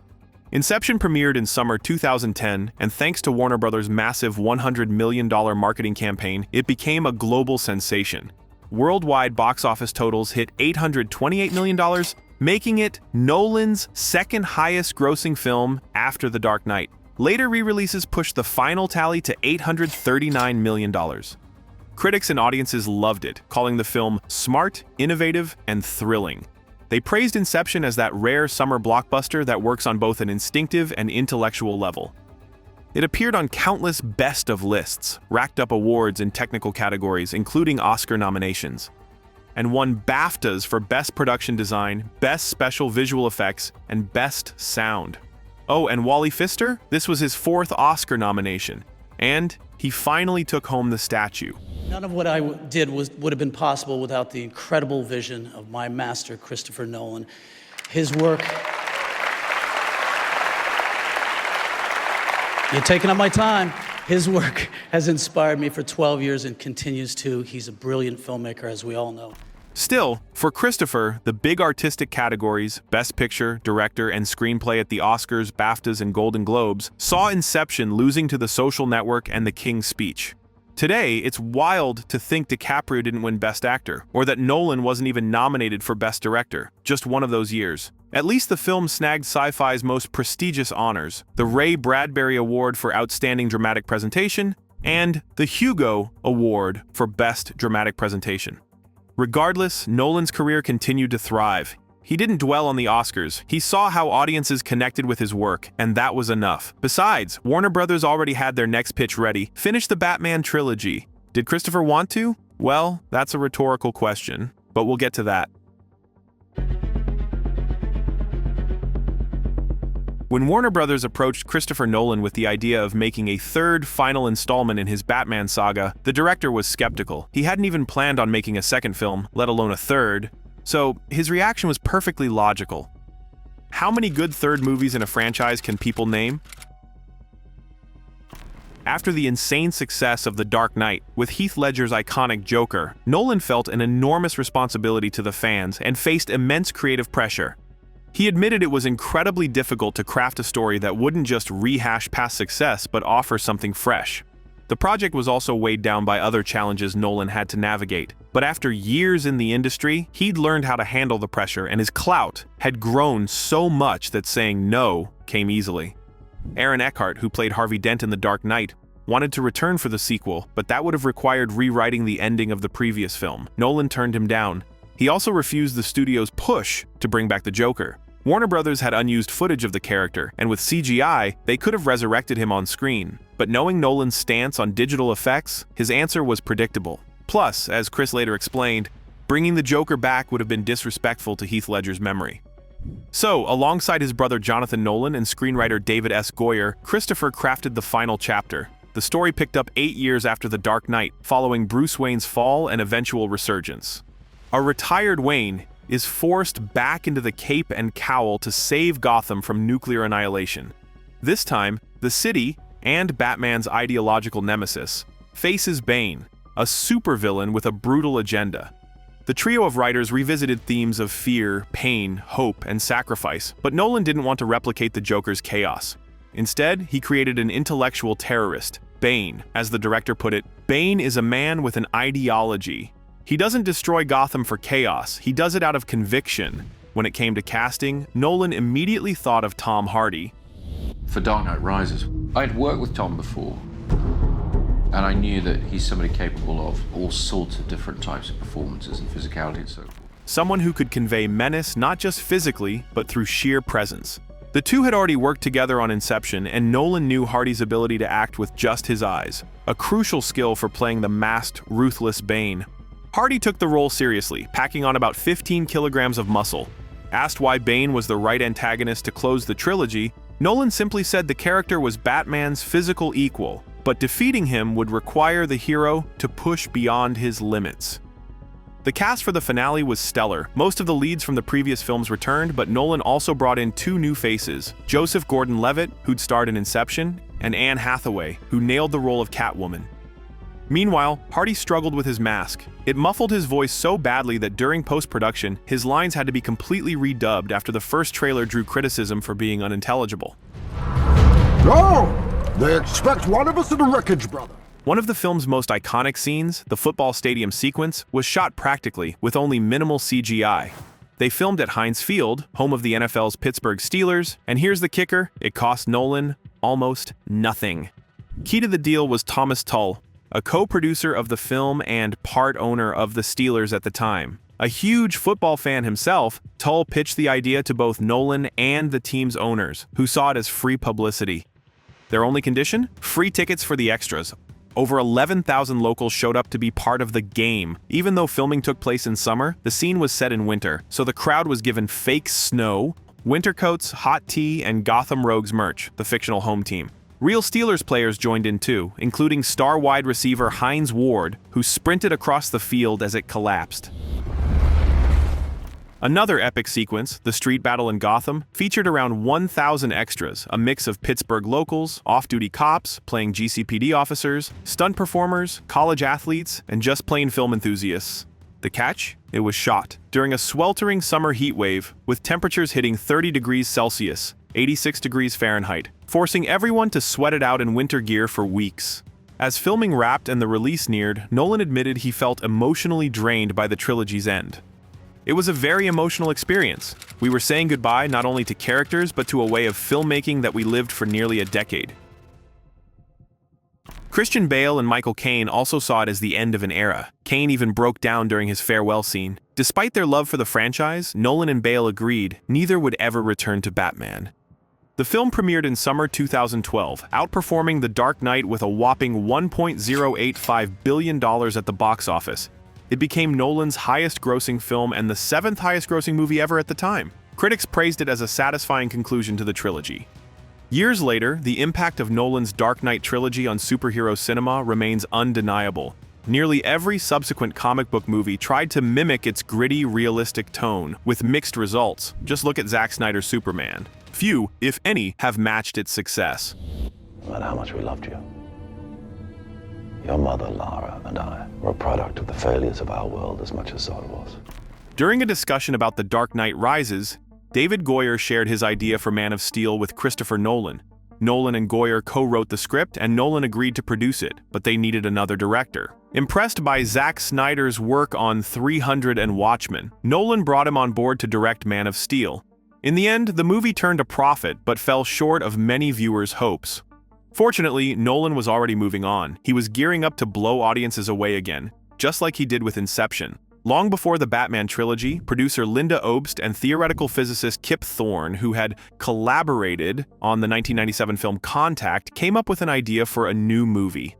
A: Inception premiered in summer 2010, and thanks to Warner Bros.' massive $100 million marketing campaign, it became a global sensation. Worldwide box office totals hit $828 million, making it Nolan's second highest grossing film after The Dark Knight. Later re-releases pushed the final tally to $839 million. Critics and audiences loved it, calling the film smart, innovative, and thrilling. They praised Inception as that rare summer blockbuster that works on both an instinctive and intellectual level. It appeared on countless best of lists, racked up awards in technical categories, including Oscar nominations, and won BAFTAs for Best Production Design, Best Special Visual Effects, and Best Sound. Oh, and Wally Pfister? This was his 4th Oscar nomination, and he finally took home the statue.
P: None of what I did would have been possible without the incredible vision of my master, Christopher Nolan. His work. You're taking up my time. His work has inspired me for 12 years and continues to. He's a brilliant filmmaker, as we all know.
A: Still, for Christopher, the big artistic categories, Best Picture, Director, and Screenplay at the Oscars, BAFTAs, and Golden Globes, saw Inception losing to The Social Network and The King's Speech. Today, it's wild to think DiCaprio didn't win Best Actor, or that Nolan wasn't even nominated for Best Director, just one of those years. At least the film snagged sci-fi's most prestigious honors, the Ray Bradbury Award for Outstanding Dramatic Presentation, and the Hugo Award for Best Dramatic Presentation. Regardless, Nolan's career continued to thrive. He didn't dwell on the Oscars. He saw how audiences connected with his work, and that was enough. Besides, Warner Brothers already had their next pitch ready: finish the Batman trilogy. Did Christopher want to? Well, that's a rhetorical question, but we'll get to that. When Warner Brothers approached Christopher Nolan with the idea of making a third, final installment in his Batman saga, the director was skeptical. He hadn't even planned on making a second film, let alone a third, so his reaction was perfectly logical. How many good third movies in a franchise can people name? After the insane success of The Dark Knight, with Heath Ledger's iconic Joker, Nolan felt an enormous responsibility to the fans and faced immense creative pressure. He admitted it was incredibly difficult to craft a story that wouldn't just rehash past success but offer something fresh. The project was also weighed down by other challenges Nolan had to navigate, but after years in the industry, he'd learned how to handle the pressure, and his clout had grown so much that saying no came easily. Aaron Eckhart, who played Harvey Dent in The Dark Knight, wanted to return for the sequel, but that would have required rewriting the ending of the previous film. Nolan turned him down. He also refused the studio's push to bring back the Joker. Warner Brothers had unused footage of the character, and with CGI, they could have resurrected him on screen. But knowing Nolan's stance on digital effects, his answer was predictable. Plus, as Chris later explained, bringing the Joker back would have been disrespectful to Heath Ledger's memory. So, alongside his brother Jonathan Nolan and screenwriter David S. Goyer, Christopher crafted the final chapter. The story picked up 8 years after The Dark Knight, following Bruce Wayne's fall and eventual resurgence. A retired Wayne is forced back into the cape and cowl to save Gotham from nuclear annihilation. This time, the city, and Batman's ideological nemesis, faces Bane, a supervillain with a brutal agenda. The trio of writers revisited themes of fear, pain, hope, and sacrifice, but Nolan didn't want to replicate the Joker's chaos. Instead, he created an intellectual terrorist, Bane. As the director put it, Bane is a man with an ideology. He doesn't destroy Gotham for chaos, he does it out of conviction. When it came to casting, Nolan immediately thought of Tom Hardy.
B: For Dark Knight Rises, I'd worked with Tom before, and I knew that he's somebody capable of all sorts of different types of performances and physicality and so forth.
A: Someone who could convey menace not just physically, but through sheer presence. The two had already worked together on Inception, and Nolan knew Hardy's ability to act with just his eyes, a crucial skill for playing the masked, ruthless Bane. Hardy took the role seriously, packing on about 15 kilograms of muscle. Asked why Bane was the right antagonist to close the trilogy, Nolan simply said the character was Batman's physical equal, but defeating him would require the hero to push beyond his limits. The cast for the finale was stellar. Most of the leads from the previous films returned, but Nolan also brought in 2 new faces: Joseph Gordon-Levitt, who'd starred in Inception, and Anne Hathaway, who nailed the role of Catwoman. Meanwhile, Hardy struggled with his mask. It muffled his voice so badly that during post-production, his lines had to be completely redubbed after the first trailer drew criticism for being unintelligible.
M: No! They expect one of us in the wreckage, brother.
A: One of the film's most iconic scenes, the football stadium sequence, was shot practically, with only minimal CGI. They filmed at Heinz Field, home of the NFL's Pittsburgh Steelers, and here's the kicker: it cost Nolan almost nothing. Key to the deal was Thomas Tull, a co-producer of the film and part owner of the Steelers at the time. A huge football fan himself, Tull pitched the idea to both Nolan and the team's owners, who saw it as free publicity. Their only condition? Free tickets for the extras. Over 11,000 locals showed up to be part of the game. Even though filming took place in summer, the scene was set in winter, so the crowd was given fake snow, winter coats, hot tea, and Gotham Rogues merch, the fictional home team. Real Steelers players joined in too, including star wide receiver Hines Ward, who sprinted across the field as it collapsed. Another epic sequence, the street battle in Gotham, featured around 1,000 extras, a mix of Pittsburgh locals, off-duty cops, playing GCPD officers, stunt performers, college athletes, and just plain film enthusiasts. The catch? It was shot during a sweltering summer heat wave, with temperatures hitting 30 degrees Celsius, 86 degrees Fahrenheit, forcing everyone to sweat it out in winter gear for weeks. As filming wrapped and the release neared, Nolan admitted he felt emotionally drained by the trilogy's end. It was a very emotional experience. We were saying goodbye not only to characters, but to a way of filmmaking that we lived for nearly a decade. Christian Bale and Michael Caine also saw it as the end of an era. Caine even broke down during his farewell scene. Despite their love for the franchise, Nolan and Bale agreed neither would ever return to Batman. The film premiered in summer 2012, outperforming The Dark Knight with a whopping $1.085 billion at the box office. It became Nolan's highest-grossing film and the 7th highest-grossing movie ever at the time. Critics praised it as a satisfying conclusion to the trilogy. Years later, the impact of Nolan's Dark Knight trilogy on superhero cinema remains undeniable. Nearly every subsequent comic book movie tried to mimic its gritty, realistic tone, with mixed results. Just look at Zack Snyder's Superman. Few, if any, have matched its success.
Q: No matter how much we loved you, your mother, Lara, and I were a product of the failures of our world as much as so it was.
A: During a discussion about The Dark Knight Rises, David Goyer shared his idea for Man of Steel with Christopher Nolan. Nolan and Goyer co-wrote the script, and Nolan agreed to produce it, but they needed another director. Impressed by Zack Snyder's work on 300 and Watchmen, Nolan brought him on board to direct Man of Steel. In the end, the movie turned a profit, but fell short of many viewers' hopes. Fortunately, Nolan was already moving on. He was gearing up to blow audiences away again, just like he did with Inception. Long before the Batman trilogy, producer Linda Obst and theoretical physicist Kip Thorne, who had collaborated on the 1997 film Contact, came up with an idea for a new movie.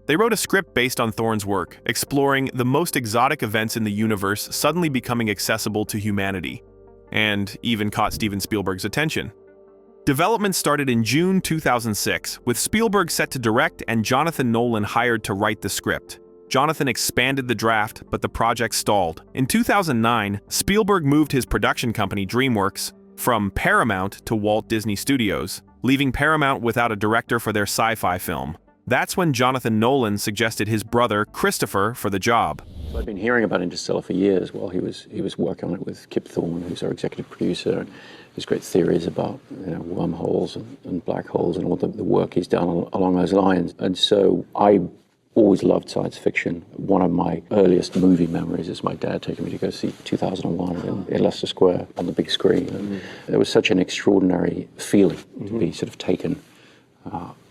A: They wrote a script based on Thorne's work, exploring the most exotic events in the universe suddenly becoming accessible to humanity, and even caught Steven Spielberg's attention. Development started in June 2006, with Spielberg set to direct and Jonathan Nolan hired to write the script. Jonathan expanded the draft, but the project stalled. In 2009, Spielberg moved his production company, DreamWorks, from Paramount to Walt Disney Studios, leaving Paramount without a director for their sci-fi film. That's when Jonathan Nolan suggested his brother, Christopher, for the job.
B: So I'd been hearing about Interstellar for years while he was working on it with Kip Thorne, who's our executive producer, and his great theories about wormholes and black holes and all the work he's done along those lines. And so I always loved science fiction. One of my earliest movie memories is my dad taking me to go see 2001 in Leicester Square on the big screen. And it was such an extraordinary feeling to be sort of taken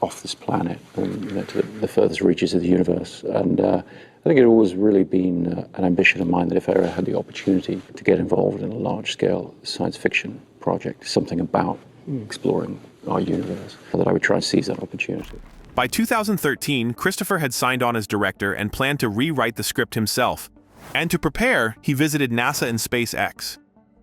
B: off this planet and to the furthest reaches of the universe. And I think it always really been an ambition of mine that if I ever had the opportunity to get involved in a large-scale science fiction project, something about exploring our universe, that I would try and seize that opportunity.
A: By 2013, Christopher had signed on as director and planned to rewrite the script himself. And to prepare, he visited NASA and SpaceX.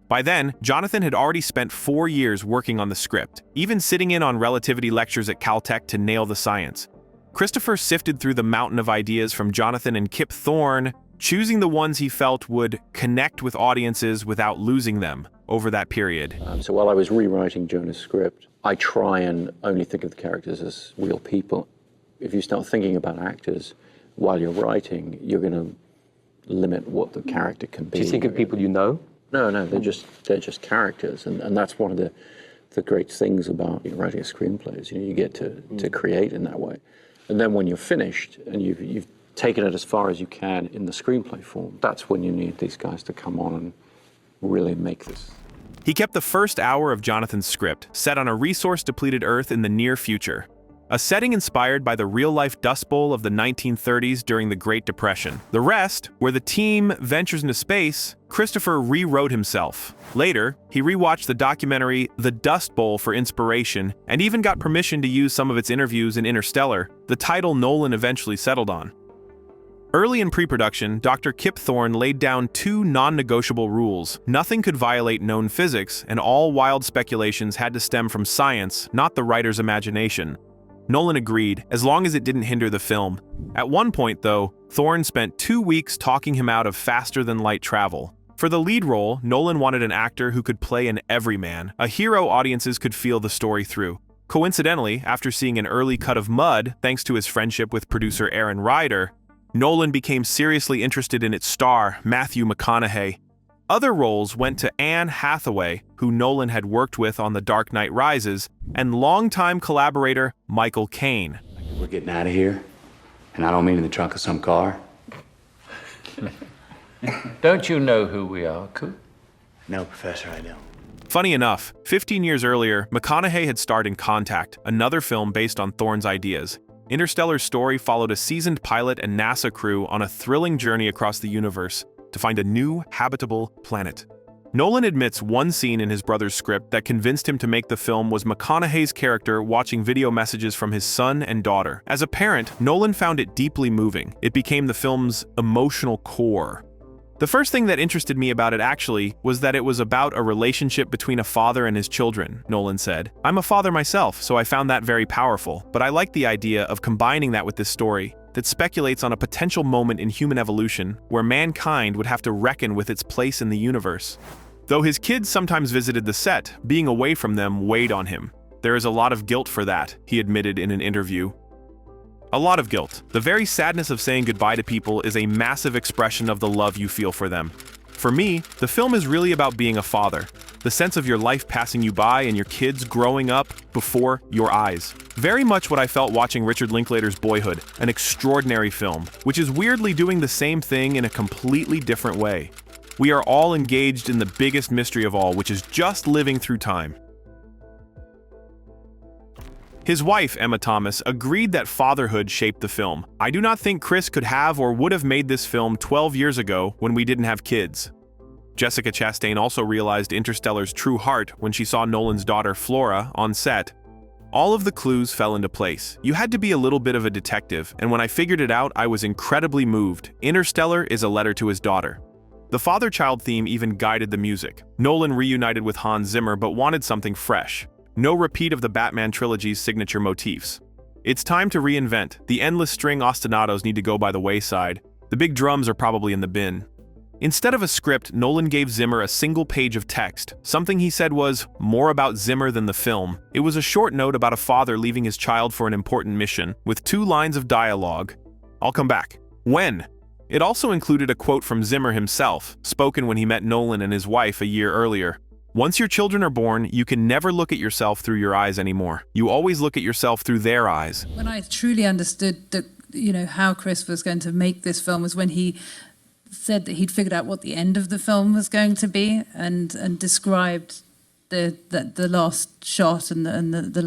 A: By then, Jonathan had already spent 4 years working on the script, even sitting in on relativity lectures at Caltech to nail the science. Christopher sifted through the mountain of ideas from Jonathan and Kip Thorne, choosing the ones he felt would connect with audiences without losing them over that period.
B: So while I was rewriting Jonah's script, I try and only think of the characters as real people. If you start thinking about actors while you're writing, you're going to limit what the character can be.
L: Do you think of people you know?
B: No, they're just characters, and that's one of the great things about writing a screenplay is you get to create in that way. And then when you're finished and you've taken it as far as you can in the screenplay form, that's when you need these guys to come on and really make this.
A: He kept the first hour of Jonathan's script set on a resource-depleted Earth in the near future, a setting inspired by the real-life Dust Bowl of the 1930s during the Great Depression. The rest, where the team ventures into space, Christopher rewrote himself. Later, he rewatched the documentary The Dust Bowl for inspiration and even got permission to use some of its interviews in Interstellar, the title Nolan eventually settled on. Early in pre-production, Dr. Kip Thorne laid down 2 non-negotiable rules. Nothing could violate known physics, and all wild speculations had to stem from science, not the writer's imagination. Nolan agreed, as long as it didn't hinder the film. At one point, though, Thorne spent 2 weeks talking him out of faster-than-light travel. For the lead role, Nolan wanted an actor who could play an everyman, a hero audiences could feel the story through. Coincidentally, after seeing an early cut of Mud, thanks to his friendship with producer Aaron Ryder, Nolan became seriously interested in its star, Matthew McConaughey. Other roles went to Anne Hathaway, who Nolan had worked with on The Dark Knight Rises, and longtime collaborator Michael Caine.
E: We're getting out of here, and I don't mean in the trunk of some car.
R: Don't you know who we are, Coop?
E: No, Professor, I don't.
A: Funny enough, 15 years earlier, McConaughey had starred in Contact, another film based on Thorne's ideas. Interstellar's story followed a seasoned pilot and NASA crew on a thrilling journey across the universe to find a new, habitable planet. Nolan admits one scene in his brother's script that convinced him to make the film was McConaughey's character watching video messages from his son and daughter. As a parent, Nolan found it deeply moving. It became the film's emotional core. The first thing that interested me about it actually was that it was about a relationship between a father and his children, Nolan said. I'm a father myself, so I found that very powerful, but I like the idea of combining that with this story that speculates on a potential moment in human evolution where mankind would have to reckon with its place in the universe. Though his kids sometimes visited the set, being away from them weighed on him. There is a lot of guilt for that, he admitted in an interview. A lot of guilt. The very sadness of saying goodbye to people is a massive expression of the love you feel for them. For me, the film is really about being a father, the sense of your life passing you by and your kids growing up before your eyes. Very much what I felt watching Richard Linklater's Boyhood, an extraordinary film, which is weirdly doing the same thing in a completely different way. We are all engaged in the biggest mystery of all, which is just living through time. His wife, Emma Thomas, agreed that fatherhood shaped the film. I do not think Chris could have or would have made this film 12 years ago when we didn't have kids. Jessica Chastain also realized Interstellar's true heart when she saw Nolan's daughter, Flora, on set. All of the clues fell into place. You had to be a little bit of a detective, and when I figured it out, I was incredibly moved. Interstellar is a letter to his daughter. The father-child theme even guided the music. Nolan reunited with Hans Zimmer but wanted something fresh. No repeat of the Batman trilogy's signature motifs. It's time to reinvent. The endless string ostinatos need to go by the wayside. The big drums are probably in the bin. Instead of a script, Nolan gave Zimmer a single page of text. Something he said was more about Zimmer than the film. It was a short note about a father leaving his child for an important mission, with 2 lines of dialogue. I'll come back. When? It also included a quote from Zimmer himself, spoken when he met Nolan and his wife a year earlier. Once your children are born, you can never look at yourself through your eyes anymore. You always look at yourself through their eyes.
S: When I truly understood that, how Chris was going to make this film was when he said that he'd figured out what the end of the film was going to be and described the last shot and the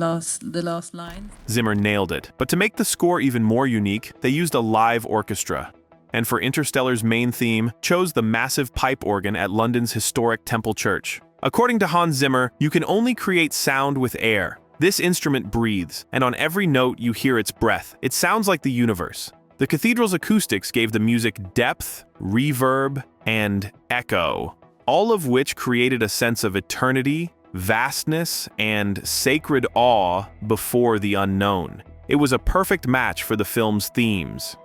S: last line.
A: Zimmer nailed it. But to make the score even more unique, they used a live orchestra. And for Interstellar's main theme, chose the massive pipe organ at London's historic Temple Church. According to Hans Zimmer, you can only create sound with air. This instrument breathes, and on every note you hear its breath. It sounds like the universe. The cathedral's acoustics gave the music depth, reverb, and echo, all of which created a sense of eternity, vastness, and sacred awe before the unknown. It was a perfect match for the film's themes.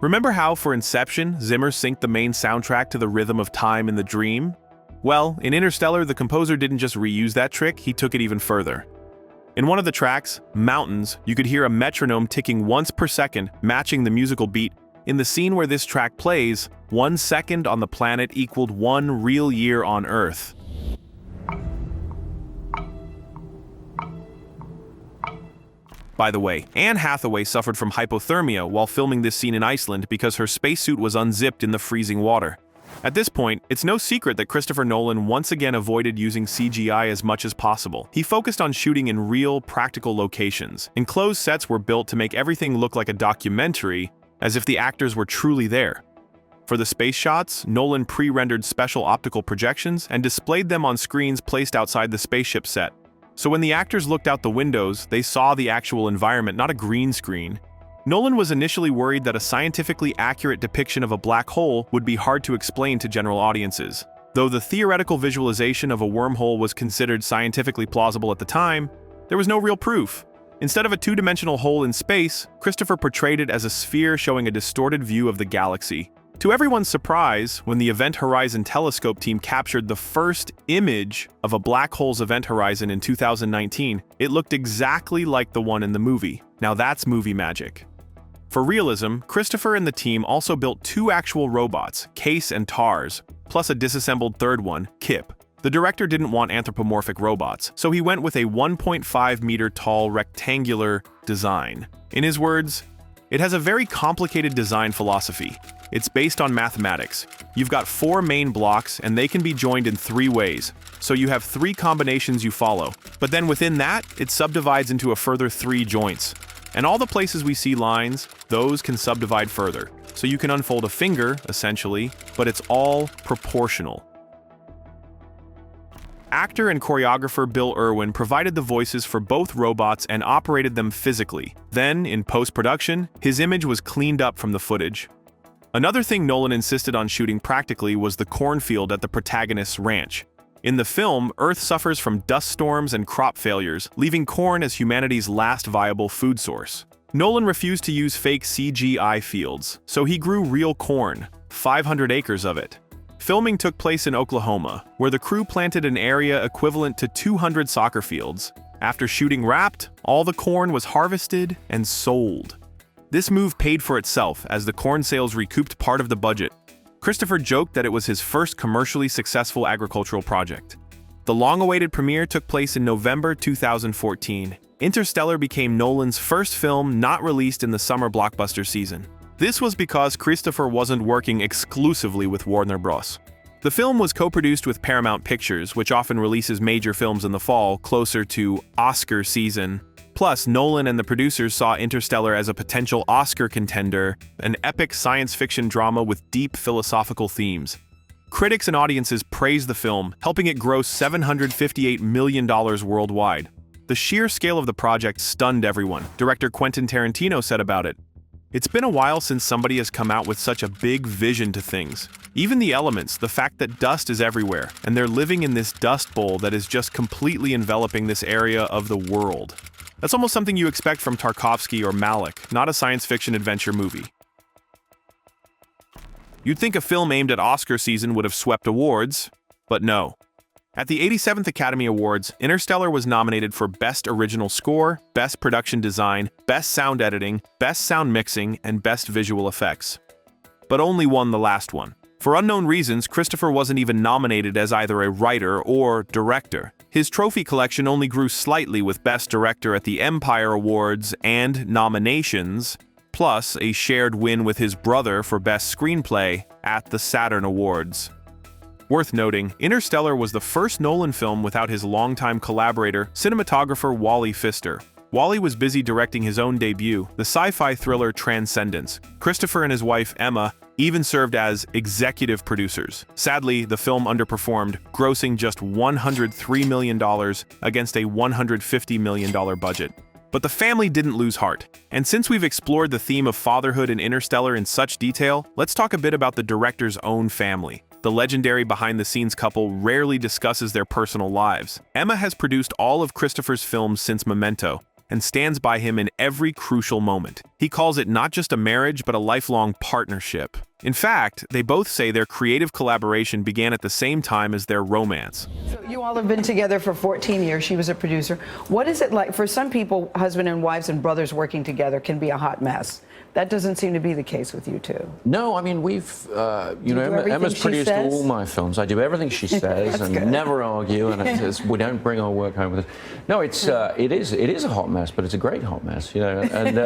A: Remember how, for Inception, Zimmer synced the main soundtrack to the rhythm of time in the dream? Well, in Interstellar, the composer didn't just reuse that trick, he took it even further. In one of the tracks, Mountains, you could hear a metronome ticking once per second, matching the musical beat. In the scene where this track plays, 1 second on the planet equaled 1 real year on Earth. By the way, Anne Hathaway suffered from hypothermia while filming this scene in Iceland because her spacesuit was unzipped in the freezing water. At this point, it's no secret that Christopher Nolan once again avoided using CGI as much as possible. He focused on shooting in real, practical locations. Enclosed sets were built to make everything look like a documentary, as if the actors were truly there. For the space shots, Nolan pre-rendered special optical projections and displayed them on screens placed outside the spaceship set. So when the actors looked out the windows, they saw the actual environment, not a green screen. Nolan was initially worried that a scientifically accurate depiction of a black hole would be hard to explain to general audiences. Though the theoretical visualization of a wormhole was considered scientifically plausible at the time, there was no real proof. Instead of a 2-dimensional hole in space, Christopher portrayed it as a sphere showing a distorted view of the galaxy. To everyone's surprise, when the Event Horizon telescope team captured the first image of a black hole's event horizon in 2019, it looked exactly like the one in the movie. Now that's movie magic. For realism, Christopher and the team also built 2 actual robots, Case and Tars, plus a disassembled third one, Kip. The director didn't want anthropomorphic robots, so he went with a 1.5-meter tall rectangular design. In his words, "It has a very complicated design philosophy. It's based on mathematics. You've got 4 main blocks, and they can be joined in 3 ways. So you have 3 combinations you follow. But then within that, it subdivides into a further 3 joints. And all the places we see lines, those can subdivide further. So you can unfold a finger, essentially, but it's all proportional." Actor and choreographer Bill Irwin provided the voices for both robots and operated them physically. Then, in post-production, his image was cleaned up from the footage. Another thing Nolan insisted on shooting practically was the cornfield at the protagonist's ranch. In the film, Earth suffers from dust storms and crop failures, leaving corn as humanity's last viable food source. Nolan refused to use fake CGI fields, so he grew real corn, 500 acres of it. Filming took place in Oklahoma, where the crew planted an area equivalent to 200 soccer fields. After shooting wrapped, all the corn was harvested and sold. This move paid for itself as the corn sales recouped part of the budget. Christopher joked that it was his first commercially successful agricultural project. The long-awaited premiere took place in November 2014. Interstellar became Nolan's first film not released in the summer blockbuster season. This was because Christopher wasn't working exclusively with Warner Bros. The film was co-produced with Paramount Pictures, which often releases major films in the fall, closer to Oscar season. Plus, Nolan and the producers saw Interstellar as a potential Oscar contender, an epic science fiction drama with deep philosophical themes. Critics and audiences praised the film, helping it gross $758 million worldwide. The sheer scale of the project stunned everyone, director Quentin Tarantino said about it. "It's been a while since somebody has come out with such a big vision to things. Even the elements, the fact that dust is everywhere, and they're living in this dust bowl that is just completely enveloping this area of the world. That's almost something you expect from Tarkovsky or Malick, not a science fiction adventure movie." You'd think a film aimed at Oscar season would have swept awards, but no. At the 87th Academy Awards, Interstellar was nominated for Best Original Score, Best Production Design, Best Sound Editing, Best Sound Mixing, and Best Visual Effects. But only won the last one. For unknown reasons, Christopher wasn't even nominated as either a writer or director. His trophy collection only grew slightly with Best Director at the Empire Awards and nominations, plus a shared win with his brother for Best Screenplay at the Saturn Awards. Worth noting, Interstellar was the first Nolan film without his longtime collaborator, cinematographer Wally Pfister. Wally was busy directing his own debut, the sci-fi thriller Transcendence. Christopher and his wife, Emma, even served as executive producers. Sadly, the film underperformed, grossing just $103 million against a $150 million budget. But the family didn't lose heart. And since we've explored the theme of fatherhood in Interstellar in such detail, let's talk a bit about the director's own family. The legendary behind-the-scenes couple rarely discusses their personal lives. Emma has produced all of Christopher's films since Memento, and stands by him in every crucial moment. He calls it not just a marriage, but a lifelong partnership. In fact, they both say their creative collaboration began at the same time as their romance.
T: So you all have been together for 14 years. She was a producer. What is it like? For some people, husband and wives and brothers working together can be a hot mess. That doesn't seem to be the case with you two.
B: No, I mean, we've, Emma's produced all my films. I do everything she says and
T: good.
B: never argue, and we don't bring our work home with us. No, it is a hot mess, but it's a great hot mess, and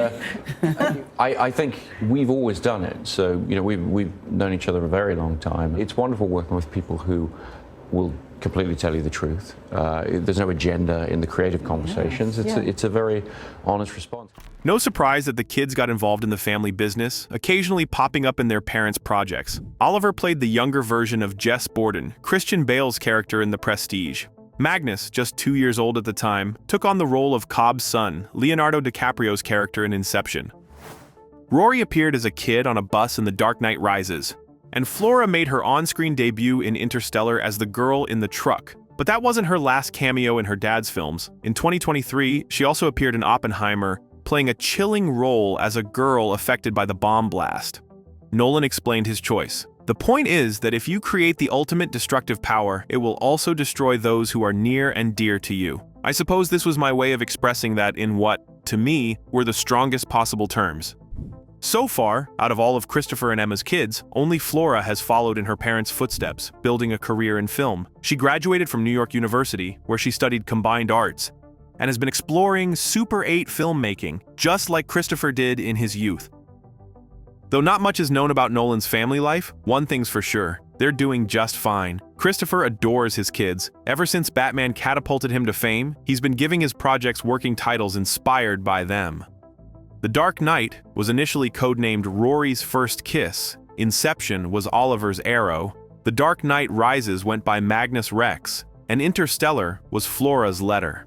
B: I think we've always done it. So, we've known each other a very long time. It's wonderful working with people who will completely tell you the truth. There's no agenda in the creative conversations. It's a very honest response.
A: No surprise that the kids got involved in the family business, occasionally popping up in their parents' projects. Oliver played the younger version of Jess Borden, Christian Bale's character in The Prestige. Magnus, just 2 years old at the time, took on the role of Cobb's son, Leonardo DiCaprio's character in Inception. Rory appeared as a kid on a bus in The Dark Knight Rises, and Flora made her on-screen debut in Interstellar as the girl in the truck. But that wasn't her last cameo in her dad's films. In 2023, she also appeared in Oppenheimer, playing a chilling role as a girl affected by the bomb blast. Nolan explained his choice. The point is that if you create the ultimate destructive power, it will also destroy those who are near and dear to you. I suppose this was my way of expressing that in what, to me, were the strongest possible terms. So far, out of all of Christopher and Emma's kids, only Flora has followed in her parents' footsteps, building a career in film. She graduated from New York University, where she studied combined arts, and has been exploring Super 8 filmmaking, just like Christopher did in his youth. Though not much is known about Nolan's family life, one thing's for sure, they're doing just fine. Christopher adores his kids. Ever since Batman catapulted him to fame, he's been giving his projects working titles inspired by them. The Dark Knight was initially codenamed Rory's First Kiss, Inception was Oliver's Arrow, The Dark Knight Rises went by Magnus Rex, and Interstellar was Flora's Letter.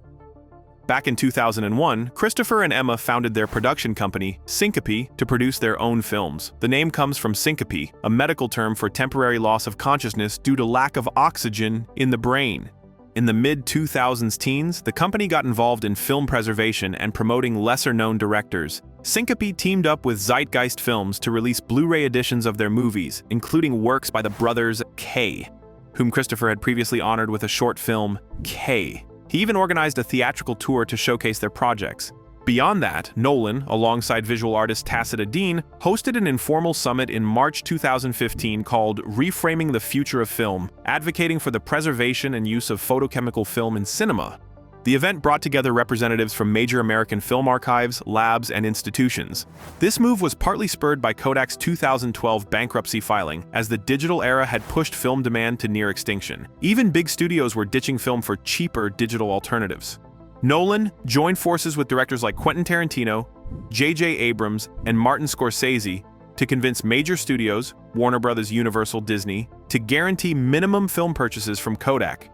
A: Back in 2001, Christopher and Emma founded their production company, Syncope, to produce their own films. The name comes from syncope, a medical term for temporary loss of consciousness due to lack of oxygen in the brain. In the mid-2000s teens, the company got involved in film preservation and promoting lesser-known directors. Syncope teamed up with Zeitgeist Films to release Blu-ray editions of their movies, including works by the brothers K, whom Christopher had previously honored with a short film, K. He even organized a theatrical tour to showcase their projects. Beyond that, Nolan, alongside visual artist Tacita Dean, hosted an informal summit in March 2015 called Reframing the Future of Film, advocating for the preservation and use of photochemical film in cinema. The event brought together representatives from major American film archives, labs, and institutions. This move was partly spurred by Kodak's 2012 bankruptcy filing, as the digital era had pushed film demand to near extinction. Even big studios were ditching film for cheaper digital alternatives. Nolan joined forces with directors like Quentin Tarantino, J.J. Abrams, and Martin Scorsese to convince major studios, Warner Bros., Universal, Disney, to guarantee minimum film purchases from Kodak,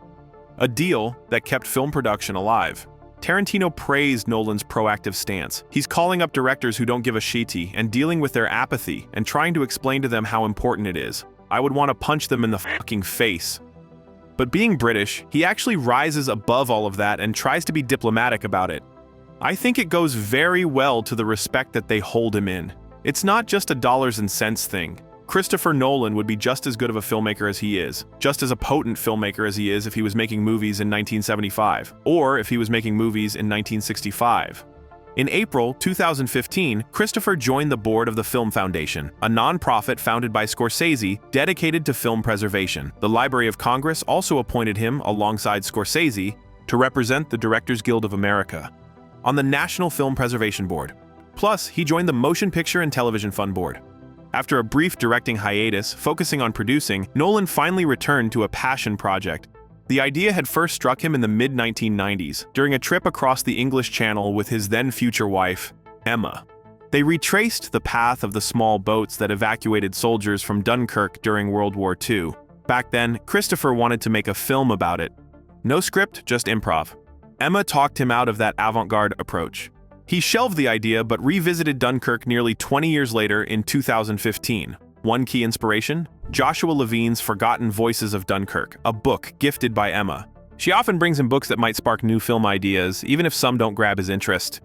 A: a deal that kept film production alive. Tarantino praised Nolan's proactive stance. He's calling up directors who don't give a shitty and dealing with their apathy and trying to explain to them how important it is. I would want to punch them in the fucking face. But being British, he actually rises above all of that and tries to be diplomatic about it. I think it goes very well to the respect that they hold him in. It's not just a dollars and cents thing. Christopher Nolan would be just as good of a filmmaker as he is, just as a potent filmmaker as he is if he was making movies in 1975, or if he was making movies in 1965. In April 2015, Christopher joined the board of the Film Foundation, a nonprofit founded by Scorsese dedicated to film preservation. The Library of Congress also appointed him, alongside Scorsese, to represent the Directors Guild of America on the National Film Preservation Board. Plus, he joined the Motion Picture and Television Fund Board. After a brief directing hiatus, focusing on producing, Nolan finally returned to a passion project. The idea had first struck him in the mid-1990s, during a trip across the English Channel with his then-future wife, Emma. They retraced the path of the small boats that evacuated soldiers from Dunkirk during World War II. Back then, Christopher wanted to make a film about it. No script, just improv. Emma talked him out of that avant-garde approach. He shelved the idea but revisited Dunkirk nearly 20 years later in 2015. One key inspiration? Joshua Levine's Forgotten Voices of Dunkirk, a book gifted by Emma. She often brings him books that might spark new film ideas, even if some don't grab his interest.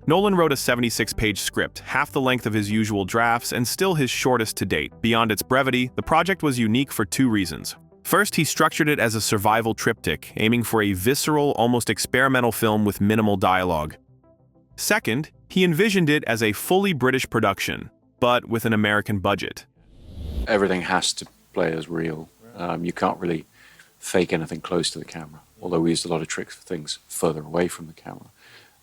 A: Nolan wrote a 76-page script, half the length of his usual drafts and still his shortest to date. Beyond its brevity, the project was unique for two reasons. First, he structured it as a survival triptych, aiming for a visceral, almost experimental film with minimal dialogue. Second, he envisioned it as a fully British production, but with an American budget.
D: Everything has to play as real. You can't really fake anything close to the camera, although we used a lot of tricks for things further away from the camera.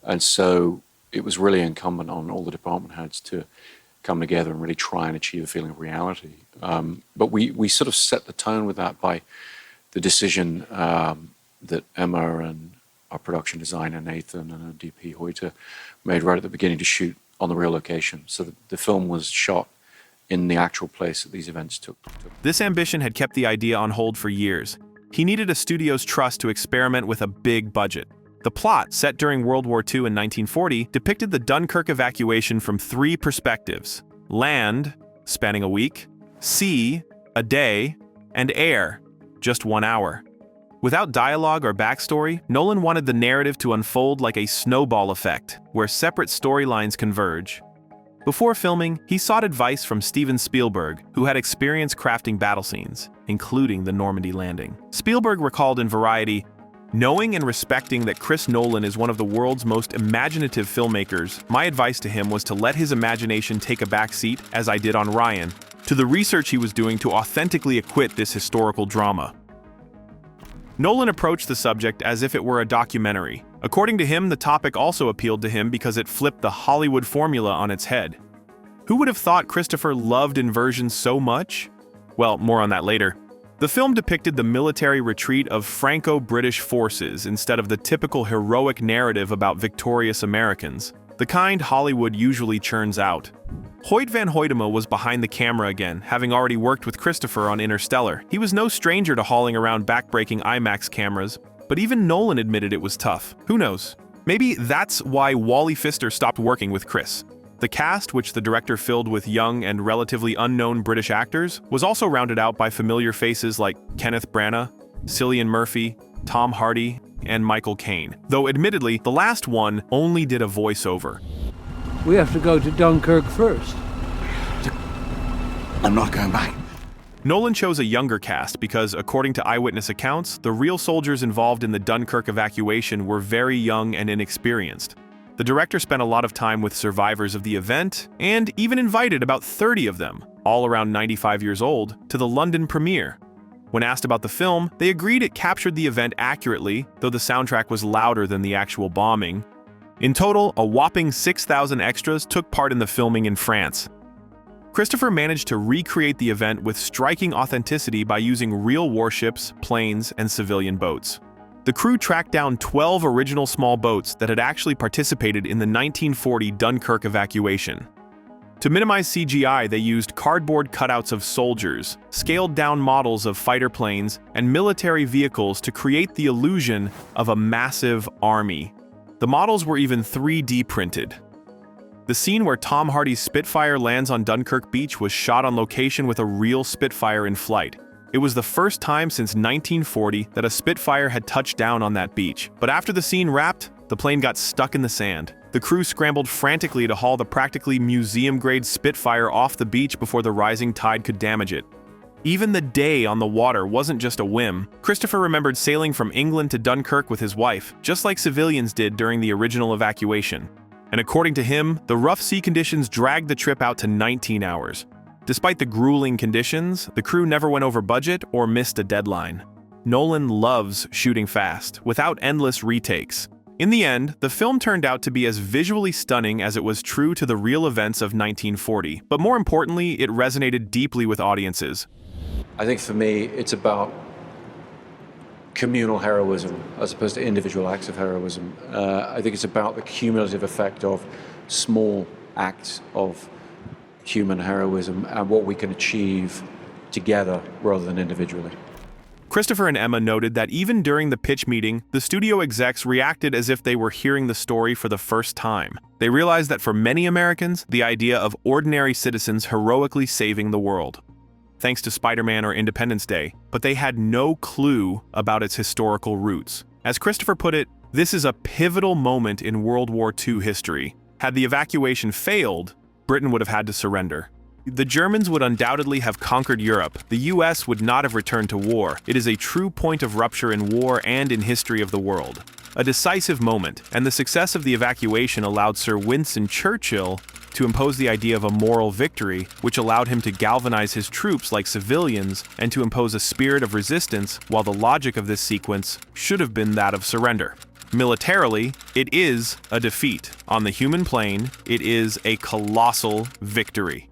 D: And so it was really incumbent on all the department heads to come together and really try and achieve a feeling of reality. But we sort of set the tone with that by the decision that Emma and our production designer Nathan and our DP Hoyter made right at the beginning to shoot on the real location. So the film was shot in the actual place that these events took.
A: This ambition had kept the idea on hold for years. He needed a studio's trust to experiment with a big budget. The plot, set during World War II in 1940, depicted the Dunkirk evacuation from three perspectives: land, spanning a week; sea, a day; and air, just 1 hour. Without dialogue or backstory, Nolan wanted the narrative to unfold like a snowball effect, where separate storylines converge. Before filming, he sought advice from Steven Spielberg, who had experience crafting battle scenes, including the Normandy landing. Spielberg recalled in Variety, "Knowing and respecting that Chris Nolan is one of the world's most imaginative filmmakers, my advice to him was to let his imagination take a back seat, as I did on Ryan, to the research he was doing to authentically acquit this historical drama." Nolan approached the subject as if it were a documentary. According to him, the topic also appealed to him because it flipped the Hollywood formula on its head. Who would have thought Christopher loved inversion so much? Well, more on that later. The film depicted the military retreat of Franco-British forces instead of the typical heroic narrative about victorious Americans, the kind Hollywood usually churns out. Hoyt van Hoytema was behind the camera again, having already worked with Christopher on Interstellar. He was no stranger to hauling around backbreaking IMAX cameras, but even Nolan admitted it was tough. Who knows? Maybe that's why Wally Pfister stopped working with Chris. The cast, which the director filled with young and relatively unknown British actors, was also rounded out by familiar faces like Kenneth Branagh, Cillian Murphy, Tom Hardy, and Michael Caine, though admittedly, the last one only did a voiceover.
U: We have to go to Dunkirk first.
H: I'm not going back.
A: Nolan chose a younger cast because, according to eyewitness accounts, the real soldiers involved in the Dunkirk evacuation were very young and inexperienced. The director spent a lot of time with survivors of the event and even invited about 30 of them, all around 95 years old, to the London premiere. When asked about the film, they agreed it captured the event accurately, though the soundtrack was louder than the actual bombing. In total, a whopping 6,000 extras took part in the filming in France. Christopher managed to recreate the event with striking authenticity by using real warships, planes, and civilian boats. The crew tracked down 12 original small boats that had actually participated in the 1940 Dunkirk evacuation. To minimize CGI, they used cardboard cutouts of soldiers, scaled-down models of fighter planes, and military vehicles to create the illusion of a massive army. The models were even 3D printed. The scene where Tom Hardy's Spitfire lands on Dunkirk Beach was shot on location with a real Spitfire in flight. It was the first time since 1940 that a Spitfire had touched down on that beach. But after the scene wrapped, the plane got stuck in the sand. The crew scrambled frantically to haul the practically museum-grade Spitfire off the beach before the rising tide could damage it. Even the day on the water wasn't just a whim. Christopher remembered sailing from England to Dunkirk with his wife, just like civilians did during the original evacuation. And according to him, the rough sea conditions dragged the trip out to 19 hours. Despite the grueling conditions, the crew never went over budget or missed a deadline. Nolan loves shooting fast, without endless retakes. In the end, the film turned out to be as visually stunning as it was true to the real events of 1940, but more importantly, it resonated deeply with audiences.
B: I think for me, it's about communal heroism as opposed to individual acts of heroism. I think it's about the cumulative effect of small acts of human heroism and what we can achieve together rather than individually.
A: Christopher and Emma noted that even during the pitch meeting, the studio execs reacted as if they were hearing the story for the first time. They realized that for many Americans, the idea of ordinary citizens heroically saving the world, thanks to Spider-Man or Independence Day, but they had no clue about its historical roots. As Christopher put it, this is a pivotal moment in World War II history. Had the evacuation failed, Britain would have had to surrender. The Germans would undoubtedly have conquered Europe. The US would not have returned to war. It is a true point of rupture in war and in history of the world. A decisive moment, and the success of the evacuation allowed Sir Winston Churchill to impose the idea of a moral victory, which allowed him to galvanize his troops like civilians and to impose a spirit of resistance, while the logic of this sequence should have been that of surrender. Militarily, it is a defeat. On the human plane, it is a colossal victory.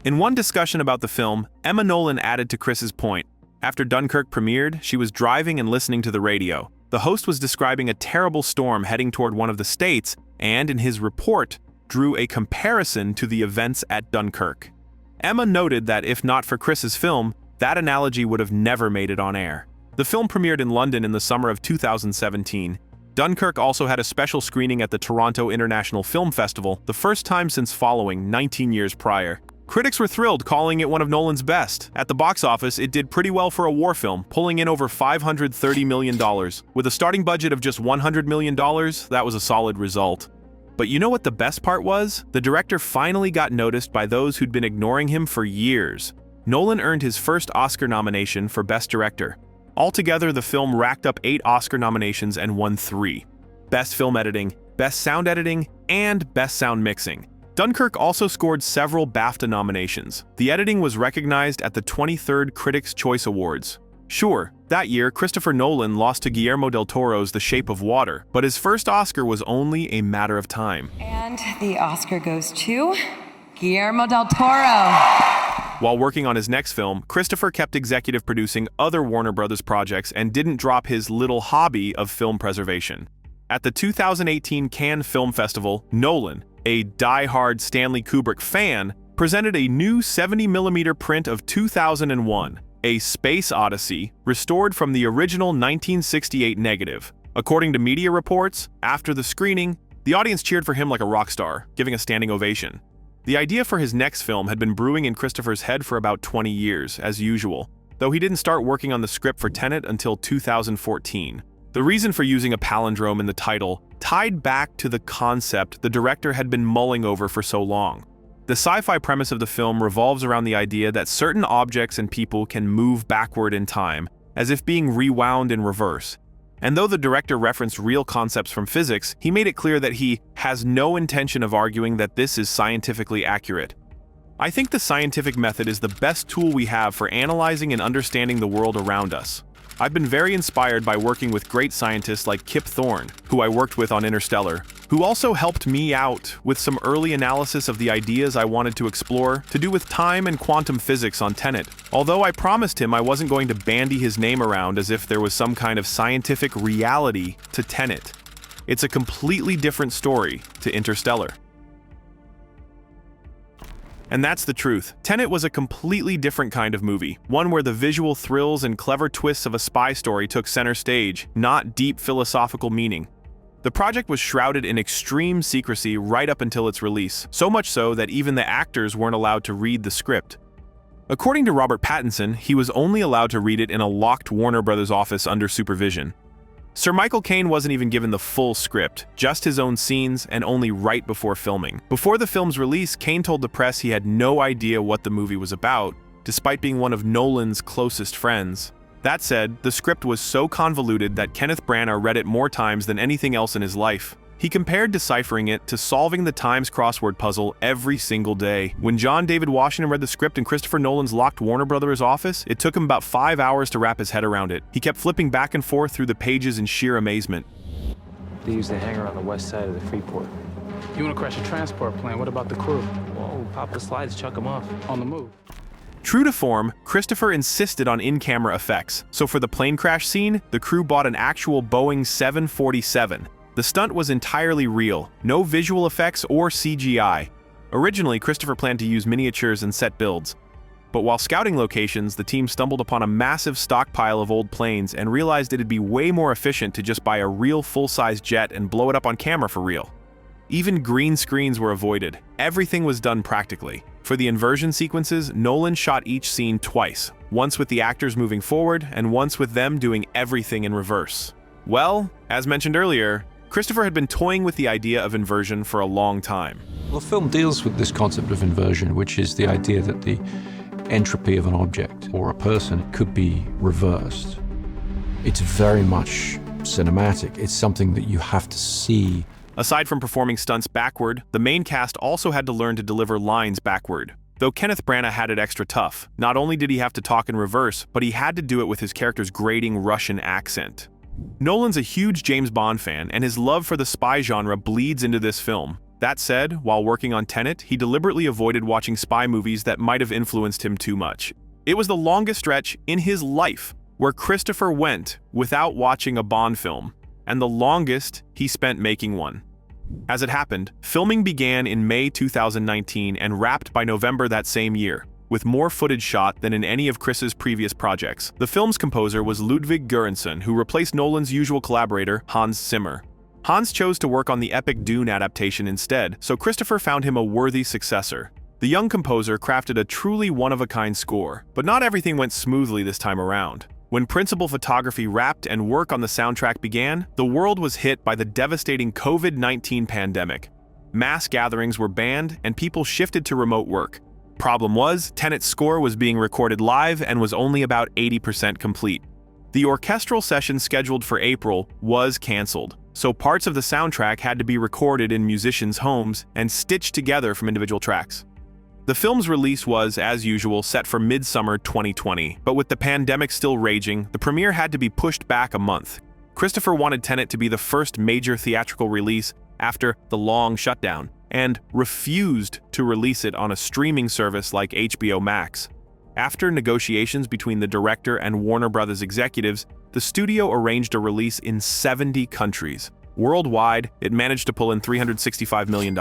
A: In one discussion about the film, Emma Nolan added to Chris's point. After Dunkirk premiered, she was driving and listening to the radio. The host was describing a terrible storm heading toward one of the states, and in his report, drew a comparison to the events at Dunkirk. Emma noted that if not for Chris's film, that analogy would have never made it on air. The film premiered in London in the summer of 2017. Dunkirk also had a special screening at the Toronto International Film Festival, the first time since following 19 years prior. Critics were thrilled, calling it one of Nolan's best. At the box office, it did pretty well for a war film, pulling in over $530 million. With a starting budget of just $100 million, that was a solid result. But you know what the best part was? The director finally got noticed by those who'd been ignoring him for years. Nolan earned his first Oscar nomination for Best Director. Altogether, the film racked up 8 Oscar nominations and won 3. Best Film Editing, Best Sound Editing, and Best Sound Mixing. Dunkirk also scored several BAFTA nominations. The editing was recognized at the 23rd Critics' Choice Awards. Sure, that year, Christopher Nolan lost to Guillermo del Toro's The Shape of Water, but his first Oscar was only a matter of time.
C: And the Oscar goes to Guillermo del Toro.
A: While working on his next film, Christopher kept executive producing other Warner Brothers projects and didn't drop his little hobby of film preservation. At the 2018 Cannes Film Festival, Nolan, a die-hard Stanley Kubrick fan, presented a new 70mm print of 2001, A Space Odyssey, restored from the original 1968 negative. According to media reports, after the screening, the audience cheered for him like a rock star, giving a standing ovation. The idea for his next film had been brewing in Christopher's head for about 20 years, as usual, though he didn't start working on the script for Tenet until 2014. The reason for using a palindrome in the title tied back to the concept the director had been mulling over for so long. The sci-fi premise of the film revolves around the idea that certain objects and people can move backward in time, as if being rewound in reverse. And though the director referenced real concepts from physics, he made it clear that he has no intention of arguing that this is scientifically accurate. I think the scientific method is the best tool we have for analyzing and understanding the world around us. I've been very inspired by working with great scientists like Kip Thorne, who I worked with on Interstellar, who also helped me out with some early analysis of the ideas I wanted to explore to do with time and quantum physics on Tenet, although I promised him I wasn't going to bandy his name around as if there was some kind of scientific reality to Tenet. It's a completely different story to Interstellar. And that's the truth. Tenet was a completely different kind of movie, one where the visual thrills and clever twists of a spy story took center stage, not deep philosophical meaning. The project was shrouded in extreme secrecy right up until its release, so much so that even the actors weren't allowed to read the script. According to Robert Pattinson, he was only allowed to read it in a locked Warner Brothers office under supervision. Sir Michael Caine wasn't even given the full script, just his own scenes, and only right before filming. Before the film's release, Caine told the press he had no idea what the movie was about, despite being one of Nolan's closest friends. That said, the script was so convoluted that Kenneth Branagh read it more times than anything else in his life. He compared deciphering it to solving the Times crossword puzzle every single day. When John David Washington read the script in Christopher Nolan's locked Warner Brothers office, it took him about 5 hours to wrap his head around it. He kept flipping back and forth through the pages in sheer amazement.
V: They use the hangar on the west side of the Freeport.
W: You want to crash a transport plane? What about the crew?
V: Whoa, pop the slides, chuck them off.
W: On the move.
A: True to form, Christopher insisted on in-camera effects, so for the plane crash scene, the crew bought an actual Boeing 747. The stunt was entirely real, no visual effects or CGI. Originally, Christopher planned to use miniatures and set builds. But while scouting locations, the team stumbled upon a massive stockpile of old planes and realized it'd be way more efficient to just buy a real full-size jet and blow it up on camera for real. Even green screens were avoided. Everything was done practically. For the inversion sequences, Nolan shot each scene twice, once with the actors moving forward and once with them doing everything in reverse. Well, as mentioned earlier, Christopher had been toying with the idea of inversion for a long time.
N: Well, the film deals with this concept of inversion, which is the idea that the entropy of an object or a person could be reversed. It's very much cinematic. It's something that you have to see.
A: Aside from performing stunts backward, the main cast also had to learn to deliver lines backward. Though Kenneth Branagh had it extra tough. Not only did he have to talk in reverse, but he had to do it with his character's grating Russian accent. Nolan's a huge James Bond fan, and his love for the spy genre bleeds into this film. That said, while working on Tenet, he deliberately avoided watching spy movies that might have influenced him too much. It was the longest stretch in his life where Christopher went without watching a Bond film, and the longest he spent making one. As it happened, filming began in May 2019 and wrapped by November that same year, with more footage shot than in any of Chris's previous projects. The film's composer was Ludwig Göransson, who replaced Nolan's usual collaborator, Hans Zimmer. Hans chose to work on the epic Dune adaptation instead, so Christopher found him a worthy successor. The young composer crafted a truly one-of-a-kind score, but not everything went smoothly this time around. When principal photography wrapped and work on the soundtrack began, the world was hit by the devastating COVID-19 pandemic. Mass gatherings were banned, and people shifted to remote work. Problem was, Tenet's score was being recorded live and was only about 80% complete. The orchestral session scheduled for April was cancelled, so parts of the soundtrack had to be recorded in musicians' homes and stitched together from individual tracks. The film's release was, as usual, set for midsummer 2020, but with the pandemic still raging, the premiere had to be pushed back a month. Christopher wanted Tenet to be the first major theatrical release after the long shutdown, and refused to release it on a streaming service like HBO Max. After negotiations between the director and Warner Bros. Executives, the studio arranged a release in 70 countries. Worldwide, it managed to pull in $365 million,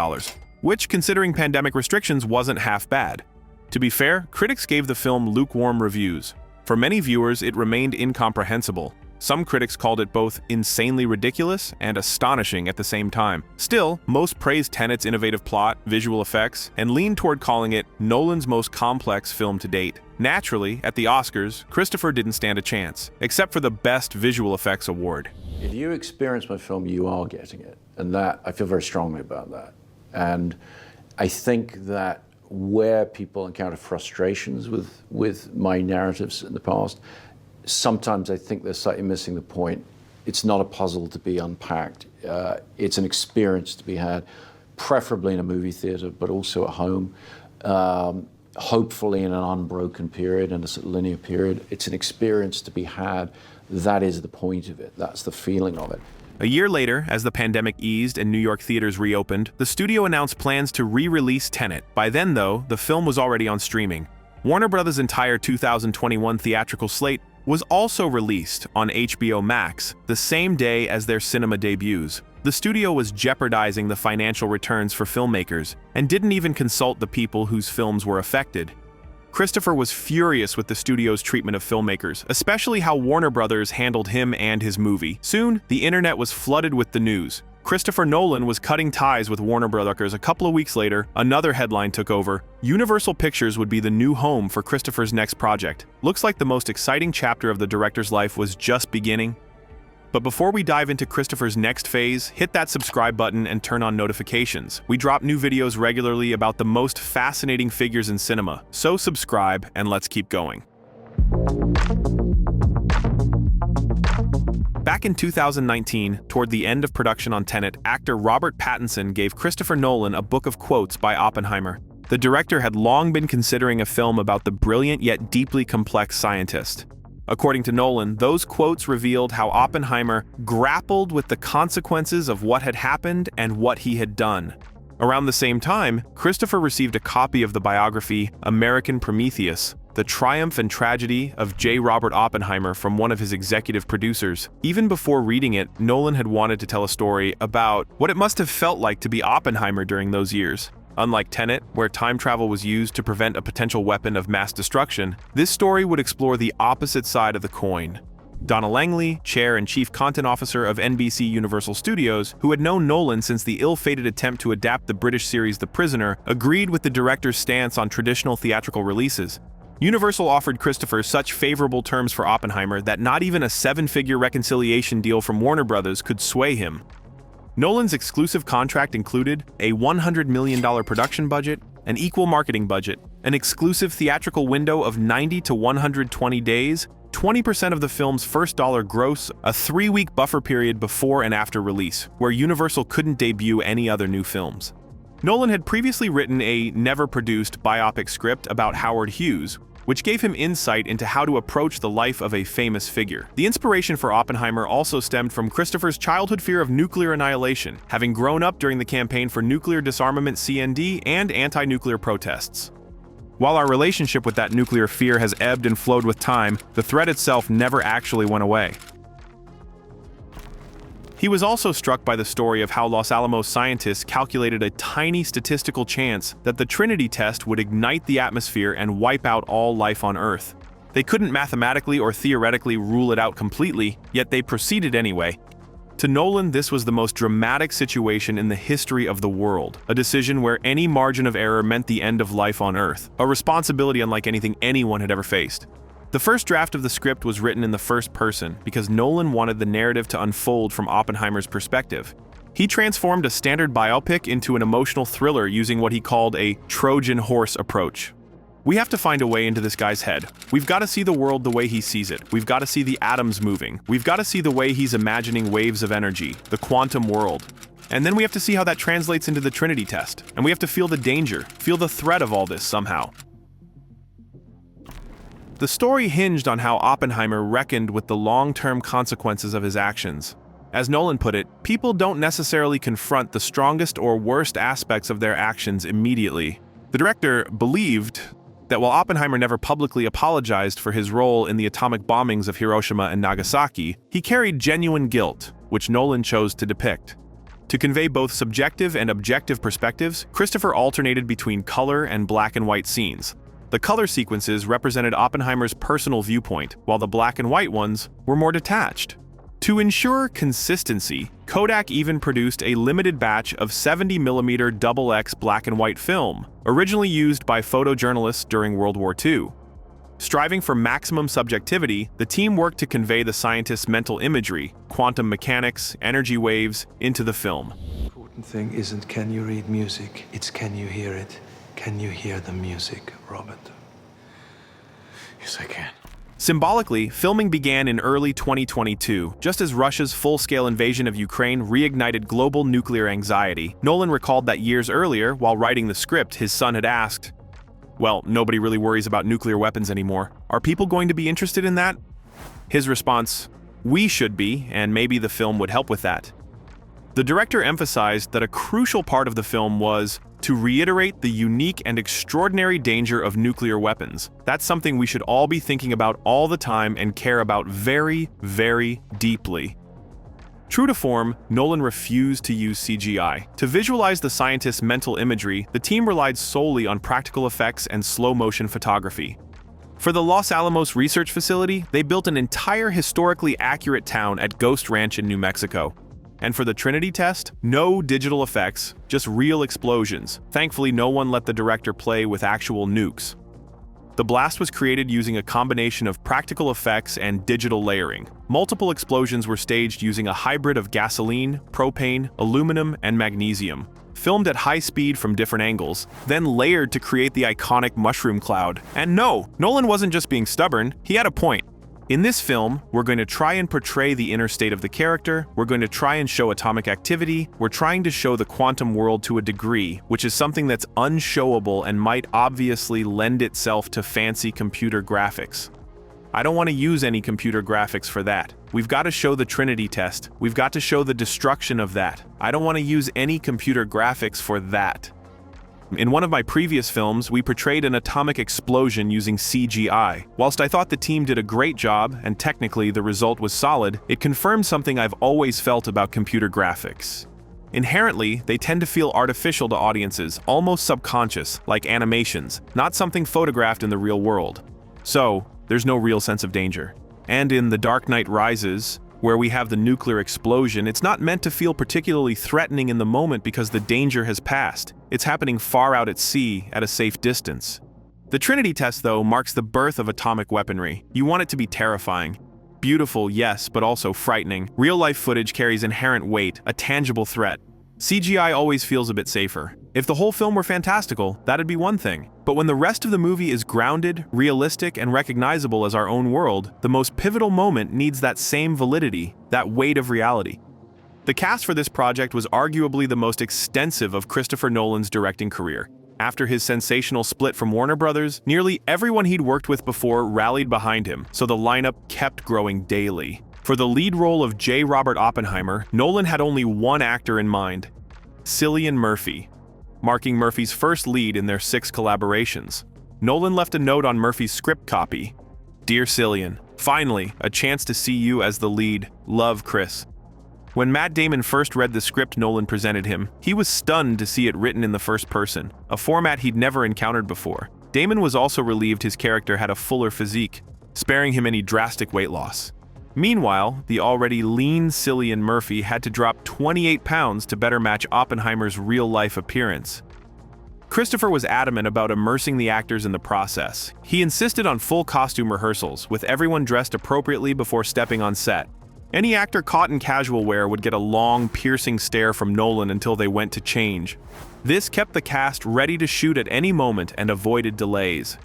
A: which, considering pandemic restrictions, wasn't half bad. To be fair, critics gave the film lukewarm reviews. For many viewers, it remained incomprehensible. Some critics called it both insanely ridiculous and astonishing at the same time. Still, most praised Tenet's innovative plot, visual effects, and leaned toward calling it Nolan's most complex film to date. Naturally, at the Oscars, Christopher didn't stand a chance, except for the Best Visual Effects award.
D: If you experience my film, you are getting it, and that I feel very strongly about that. And I think that where people encounter frustrations with my narratives in the past, sometimes I think they're slightly missing the point. It's not a puzzle to be unpacked. It's an experience to be had, preferably in a movie theater, but also at home, hopefully in an unbroken period, in a sort of linear period. It's an experience to be had. That is the point of it. That's the feeling of it.
A: A year later, as the pandemic eased and New York theaters reopened, the studio announced plans to re-release Tenet. By then, though, the film was already on streaming. Warner Bros.' entire 2021 theatrical slate was also released on HBO Max the same day as their cinema debuts. The studio was jeopardizing the financial returns for filmmakers and didn't even consult the people whose films were affected. Christopher was furious with the studio's treatment of filmmakers, especially how Warner Bros. Handled him and his movie. Soon, the internet was flooded with the news. Christopher Nolan was cutting ties with Warner Bros. A couple of weeks later, another headline took over. Universal Pictures would be the new home for Christopher's next project. Looks like the most exciting chapter of the director's life was just beginning. But before we dive into Christopher's next phase, hit that subscribe button and turn on notifications. We drop new videos regularly about the most fascinating figures in cinema. So subscribe and let's keep going. Back in 2019, toward the end of production on Tenet, actor Robert Pattinson gave Christopher Nolan a book of quotes by Oppenheimer. The director had long been considering a film about the brilliant yet deeply complex scientist. According to Nolan, those quotes revealed how Oppenheimer grappled with the consequences of what had happened and what he had done. Around the same time, Christopher received a copy of the biography American Prometheus, The Triumph and Tragedy of J. Robert Oppenheimer from one of his executive producers. Even before reading it, Nolan had wanted to tell a story about what it must have felt like to be Oppenheimer during those years. Unlike Tenet, where time travel was used to prevent a potential weapon of mass destruction, this story would explore the opposite side of the coin. Donna Langley, chair and chief content officer of NBC Universal Studios, who had known Nolan since the ill-fated attempt to adapt the British series The Prisoner, agreed with the director's stance on traditional theatrical releases. Universal offered Christopher such favorable terms for Oppenheimer that not even a seven-figure reconciliation deal from Warner Bros. Could sway him. Nolan's exclusive contract included a $100 million production budget, an equal marketing budget, an exclusive theatrical window of 90 to 120 days, 20% of the film's first dollar gross, a 3-week buffer period before and after release, where Universal couldn't debut any other new films. Nolan had previously written a never-produced biopic script about Howard Hughes, which gave him insight into how to approach the life of a famous figure. The inspiration for Oppenheimer also stemmed from Christopher's childhood fear of nuclear annihilation, having grown up during the campaign for nuclear disarmament (CND) and anti-nuclear protests. While our relationship with that nuclear fear has ebbed and flowed with time, the threat itself never actually went away. He was also struck by the story of how Los Alamos scientists calculated a tiny statistical chance that the Trinity test would ignite the atmosphere and wipe out all life on Earth. They couldn't mathematically or theoretically rule it out completely, yet they proceeded anyway. To Nolan, this was the most dramatic situation in the history of the world, a decision where any margin of error meant the end of life on Earth, a responsibility unlike anything anyone had ever faced. The first draft of the script was written in the first person because Nolan wanted the narrative to unfold from Oppenheimer's perspective. He transformed a standard biopic into an emotional thriller using what he called a Trojan horse approach. We have to find a way into this guy's head. We've got to see the world the way he sees it. We've got to see the atoms moving. We've got to see the way he's imagining waves of energy, the quantum world. And then we have to see how that translates into the Trinity test. And we have to feel the danger, feel the threat of all this somehow. The story hinged on how Oppenheimer reckoned with the long-term consequences of his actions. As Nolan put it, people don't necessarily confront the strongest or worst aspects of their actions immediately. The director believed that while Oppenheimer never publicly apologized for his role in the atomic bombings of Hiroshima and Nagasaki, he carried genuine guilt, which Nolan chose to depict. To convey both subjective and objective perspectives, Christopher alternated between color and black and white scenes. The color sequences represented Oppenheimer's personal viewpoint, while the black and white ones were more detached. To ensure consistency, Kodak even produced a limited batch of 70mm XX black and white film, originally used by photojournalists during World War II. Striving for maximum subjectivity, the team worked to convey the scientists' mental imagery, quantum mechanics, energy waves, into the film.
F: The important thing isn't can you read music, it's can you hear it. Can you hear the music, Robert?
E: Yes, I can.
A: Symbolically, filming began in early 2022, just as Russia's full-scale invasion of Ukraine reignited global nuclear anxiety. Nolan recalled that years earlier, while writing the script, his son had asked, "Well, nobody really worries about nuclear weapons anymore. Are people going to be interested in that?" His response, "We should be, and maybe the film would help with that." The director emphasized that a crucial part of the film was to reiterate the unique and extraordinary danger of nuclear weapons. That's something we should all be thinking about all the time and care about very, very deeply. True to form, Nolan refused to use CGI. To visualize the scientists' mental imagery, the team relied solely on practical effects and slow-motion photography. For the Los Alamos research facility, they built an entire historically accurate town at Ghost Ranch in New Mexico. And for the Trinity test, no digital effects, just real explosions. Thankfully, no one let the director play with actual nukes. The blast was created using a combination of practical effects and digital layering. Multiple explosions were staged using a hybrid of gasoline, propane, aluminum, and magnesium. Filmed at high speed from different angles, then layered to create the iconic mushroom cloud. And no, Nolan wasn't just being stubborn, he had a point. In this film, we're going to try and portray the inner state of the character, we're going to try and show atomic activity, we're trying to show the quantum world to a degree, which is something that's unshowable and might obviously lend itself to fancy computer graphics. I don't want to use any computer graphics for that. We've got to show the Trinity test. We've got to show the destruction of that. I don't want to use any computer graphics for that. In one of my previous films, we portrayed an atomic explosion using CGI. Whilst I thought the team did a great job, and technically the result was solid, it confirmed something I've always felt about computer graphics. Inherently, they tend to feel artificial to audiences, almost subconscious, like animations, not something photographed in the real world. So, there's no real sense of danger. And in The Dark Knight Rises, where we have the nuclear explosion, it's not meant to feel particularly threatening in the moment because the danger has passed. It's happening far out at sea, at a safe distance. The Trinity test, though, marks the birth of atomic weaponry. You want it to be terrifying. Beautiful, yes, but also frightening. Real-life footage carries inherent weight, a tangible threat. CGI always feels a bit safer. If the whole film were fantastical, that'd be one thing. But when the rest of the movie is grounded, realistic, and recognizable as our own world, the most pivotal moment needs that same validity, that weight of reality. The cast for this project was arguably the most extensive of Christopher Nolan's directing career. After his sensational split from Warner Brothers, nearly everyone he'd worked with before rallied behind him, so the lineup kept growing daily. For the lead role of J. Robert Oppenheimer, Nolan had only one actor in mind: Cillian Murphy, marking Murphy's first lead in their 6 collaborations. Nolan left a note on Murphy's script copy: "Dear Cillian, finally, a chance to see you as the lead. Love, Chris." When Matt Damon first read the script Nolan presented him, he was stunned to see it written in the first person, a format he'd never encountered before. Damon was also relieved his character had a fuller physique, sparing him any drastic weight loss. Meanwhile, the already lean Cillian Murphy had to drop 28 pounds to better match Oppenheimer's real-life appearance. Christopher was adamant about immersing the actors in the process. He insisted on full costume rehearsals, with everyone dressed appropriately before stepping on set. Any actor caught in casual wear would get a long, piercing stare from Nolan until they went to change. This kept the cast ready to shoot at any moment and avoided delays.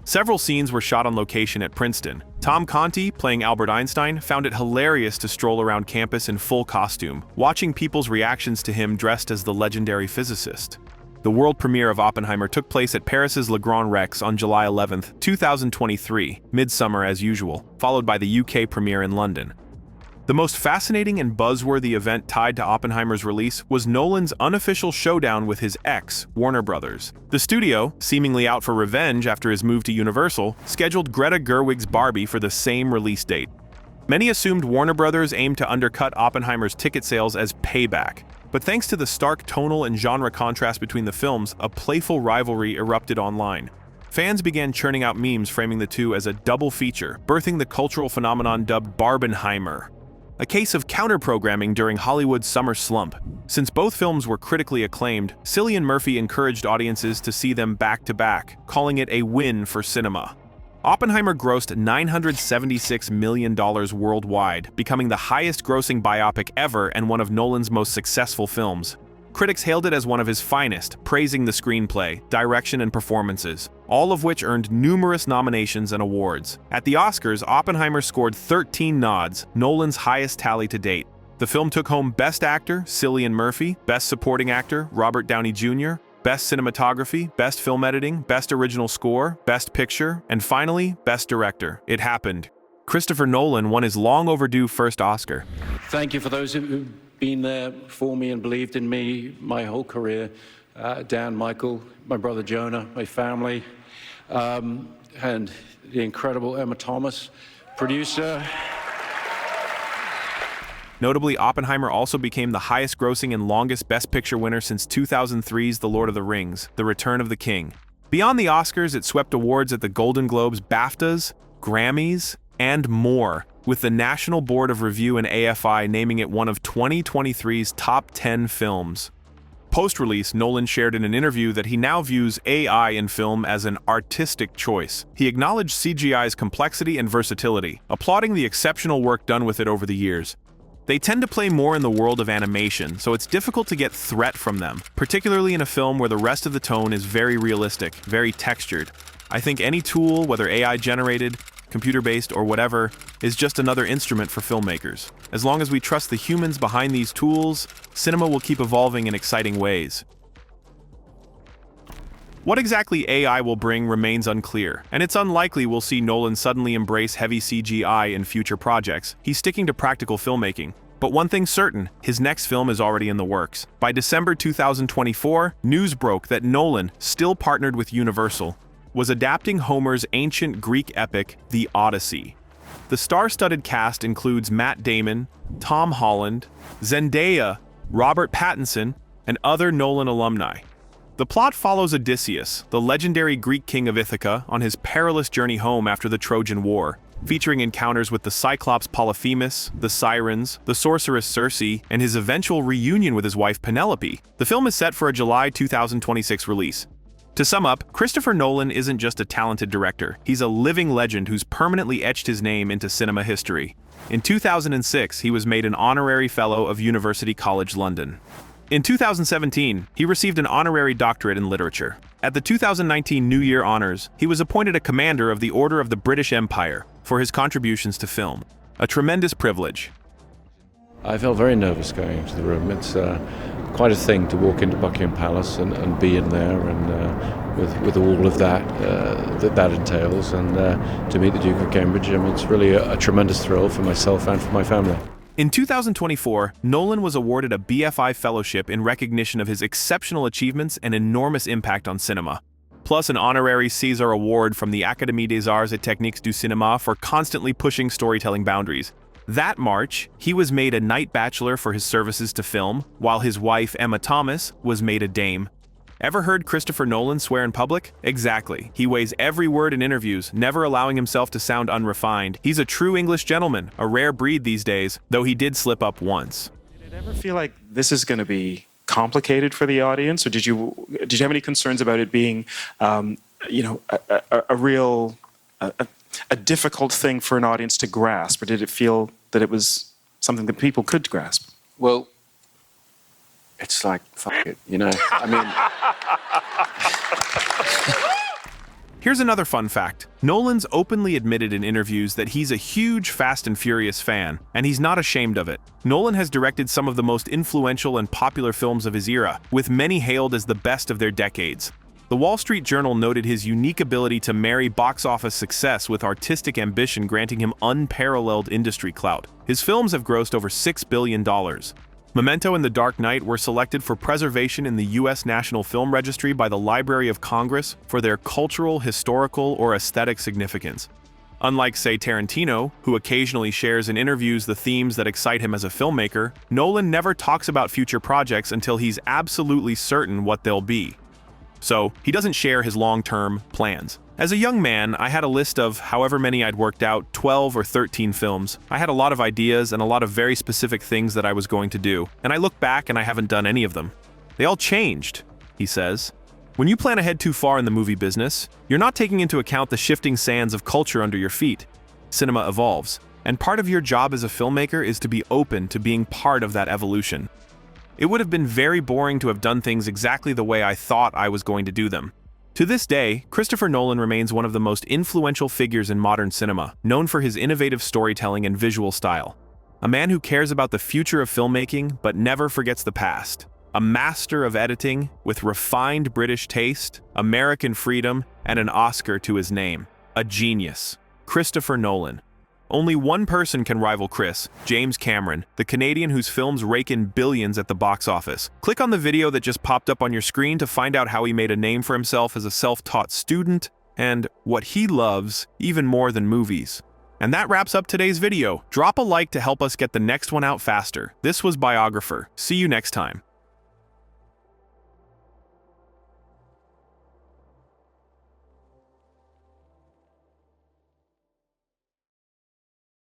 A: Several scenes were shot on location at Princeton. Tom Conti, playing Albert Einstein, found it hilarious to stroll around campus in full costume, watching people's reactions to him dressed as the legendary physicist. The world premiere of Oppenheimer took place at Paris's Le Grand Rex on July 11, 2023, midsummer as usual, followed by the UK premiere in London. The most fascinating and buzzworthy event tied to Oppenheimer's release was Nolan's unofficial showdown with his ex, Warner Brothers. The studio, seemingly out for revenge after his move to Universal, scheduled Greta Gerwig's Barbie for the same release date. Many assumed Warner Brothers aimed to undercut Oppenheimer's ticket sales as payback. But thanks to the stark tonal and genre contrast between the films, a playful rivalry erupted online. Fans began churning out memes framing the two as a double feature, birthing the cultural phenomenon dubbed Barbenheimer. A case of counter-programming during Hollywood's summer slump. Since both films were critically acclaimed, Cillian Murphy encouraged audiences to see them back-to-back, calling it a win for cinema. Oppenheimer grossed $976 million worldwide, becoming the highest-grossing biopic ever and one of Nolan's most successful films. Critics hailed it as one of his finest, praising the screenplay, direction, and performances, all of which earned numerous nominations and awards. At the Oscars, Oppenheimer scored 13 nods, Nolan's highest tally to date. The film took home Best Actor, Cillian Murphy, Best Supporting Actor, Robert Downey Jr., Best Cinematography, Best Film Editing, Best Original Score, Best Picture, and finally, Best Director. It happened. Christopher Nolan won his long-overdue first Oscar.
D: Thank you for those who've been there for me and believed in me my whole career. Dan, Michael, my brother Jonah, my family, and the incredible Emma Thomas, producer.
A: Notably, Oppenheimer also became the highest-grossing and longest Best Picture winner since 2003's The Lord of the Rings, The Return of the King. Beyond the Oscars, it swept awards at the Golden Globes, BAFTAs, Grammys, and more, with the National Board of Review and AFI naming it one of 2023's top 10 films. Post-release, Nolan shared in an interview that he now views AI in film as an artistic choice. He acknowledged CGI's complexity and versatility, applauding the exceptional work done with it over the years. They tend to play more in the world of animation, so it's difficult to get threat from them, particularly in a film where the rest of the tone is very realistic, very textured. I think any tool, whether AI-generated, computer-based, or whatever, is just another instrument for filmmakers. As long as we trust the humans behind these tools, cinema will keep evolving in exciting ways. What exactly AI will bring remains unclear, and it's unlikely we'll see Nolan suddenly embrace heavy CGI in future projects. He's sticking to practical filmmaking. But one thing's certain, his next film is already in the works. By December 2024, news broke that Nolan, still partnered with Universal, was adapting Homer's ancient Greek epic, The Odyssey. The star-studded cast includes Matt Damon, Tom Holland, Zendaya, Robert Pattinson, and other Nolan alumni. The plot follows Odysseus, the legendary Greek king of Ithaca, on his perilous journey home after the Trojan War, featuring encounters with the Cyclops Polyphemus, the Sirens, the sorceress Circe, and his eventual reunion with his wife Penelope. The film is set for a July 2026 release. To sum up, Christopher Nolan isn't just a talented director, he's a living legend who's permanently etched his name into cinema history. In 2006, he was made an honorary fellow of University College London. In 2017, he received an honorary doctorate in literature. At the 2019 New Year Honors, he was appointed a Commander of the Order of the British Empire for his contributions to film. A tremendous privilege.
D: I felt very nervous going into the room. It's quite a thing to walk into Buckingham Palace and be in there, and with all of that that entails, and to meet the Duke of Cambridge. I mean, it's really a tremendous thrill for myself and for my family.
A: In 2024, Nolan was awarded a BFI Fellowship in recognition of his exceptional achievements and enormous impact on cinema, plus an honorary César Award from the Académie des Arts et Techniques du Cinéma for constantly pushing storytelling boundaries. That March, he was made a Knight Bachelor for his services to film, while his wife, Emma Thomas, was made a Dame. Ever heard Christopher Nolan swear in public? Exactly. He weighs every word in interviews, never allowing himself to sound unrefined. He's a true English gentleman, a rare breed these days, though he did slip up once.
G: Did it ever feel like this is going to be complicated for the audience, or did you have any concerns about it being, a real difficult thing for an audience to grasp, or did it feel that it was something that people could grasp?
D: Well, it's like, fuck it, you know? I mean...
A: Here's another fun fact. Nolan's openly admitted in interviews that he's a huge Fast and Furious fan, and he's not ashamed of it. Nolan has directed some of the most influential and popular films of his era, with many hailed as the best of their decades. The Wall Street Journal noted his unique ability to marry box office success with artistic ambition, granting him unparalleled industry clout. His films have grossed over $6 billion. Memento and The Dark Knight were selected for preservation in the U.S. National Film Registry by the Library of Congress for their cultural, historical, or aesthetic significance. Unlike, say, Tarantino, who occasionally shares in interviews the themes that excite him as a filmmaker, Nolan never talks about future projects until he's absolutely certain what they'll be. So, he doesn't share his long-term plans. As a young man, I had a list of however many I'd worked out, 12 or 13 films. I had a lot of ideas and a lot of very specific things that I was going to do, and I look back and I haven't done any of them. They all changed, he says. When you plan ahead too far in the movie business, you're not taking into account the shifting sands of culture under your feet. Cinema evolves, and part of your job as a filmmaker is to be open to being part of that evolution. It would have been very boring to have done things exactly the way I thought I was going to do them. To this day, Christopher Nolan remains one of the most influential figures in modern cinema, known for his innovative storytelling and visual style. A man who cares about the future of filmmaking but never forgets the past. A master of editing with refined British taste, American freedom, and an Oscar to his name. A genius. Christopher Nolan. Only one person can rival Chris, James Cameron, the Canadian whose films rake in billions at the box office. Click on the video that just popped up on your screen to find out how he made a name for himself as a self-taught student, and what he loves even more than movies. And that wraps up today's video. Drop a like to help us get the next one out faster. This was Biographer. See you next time.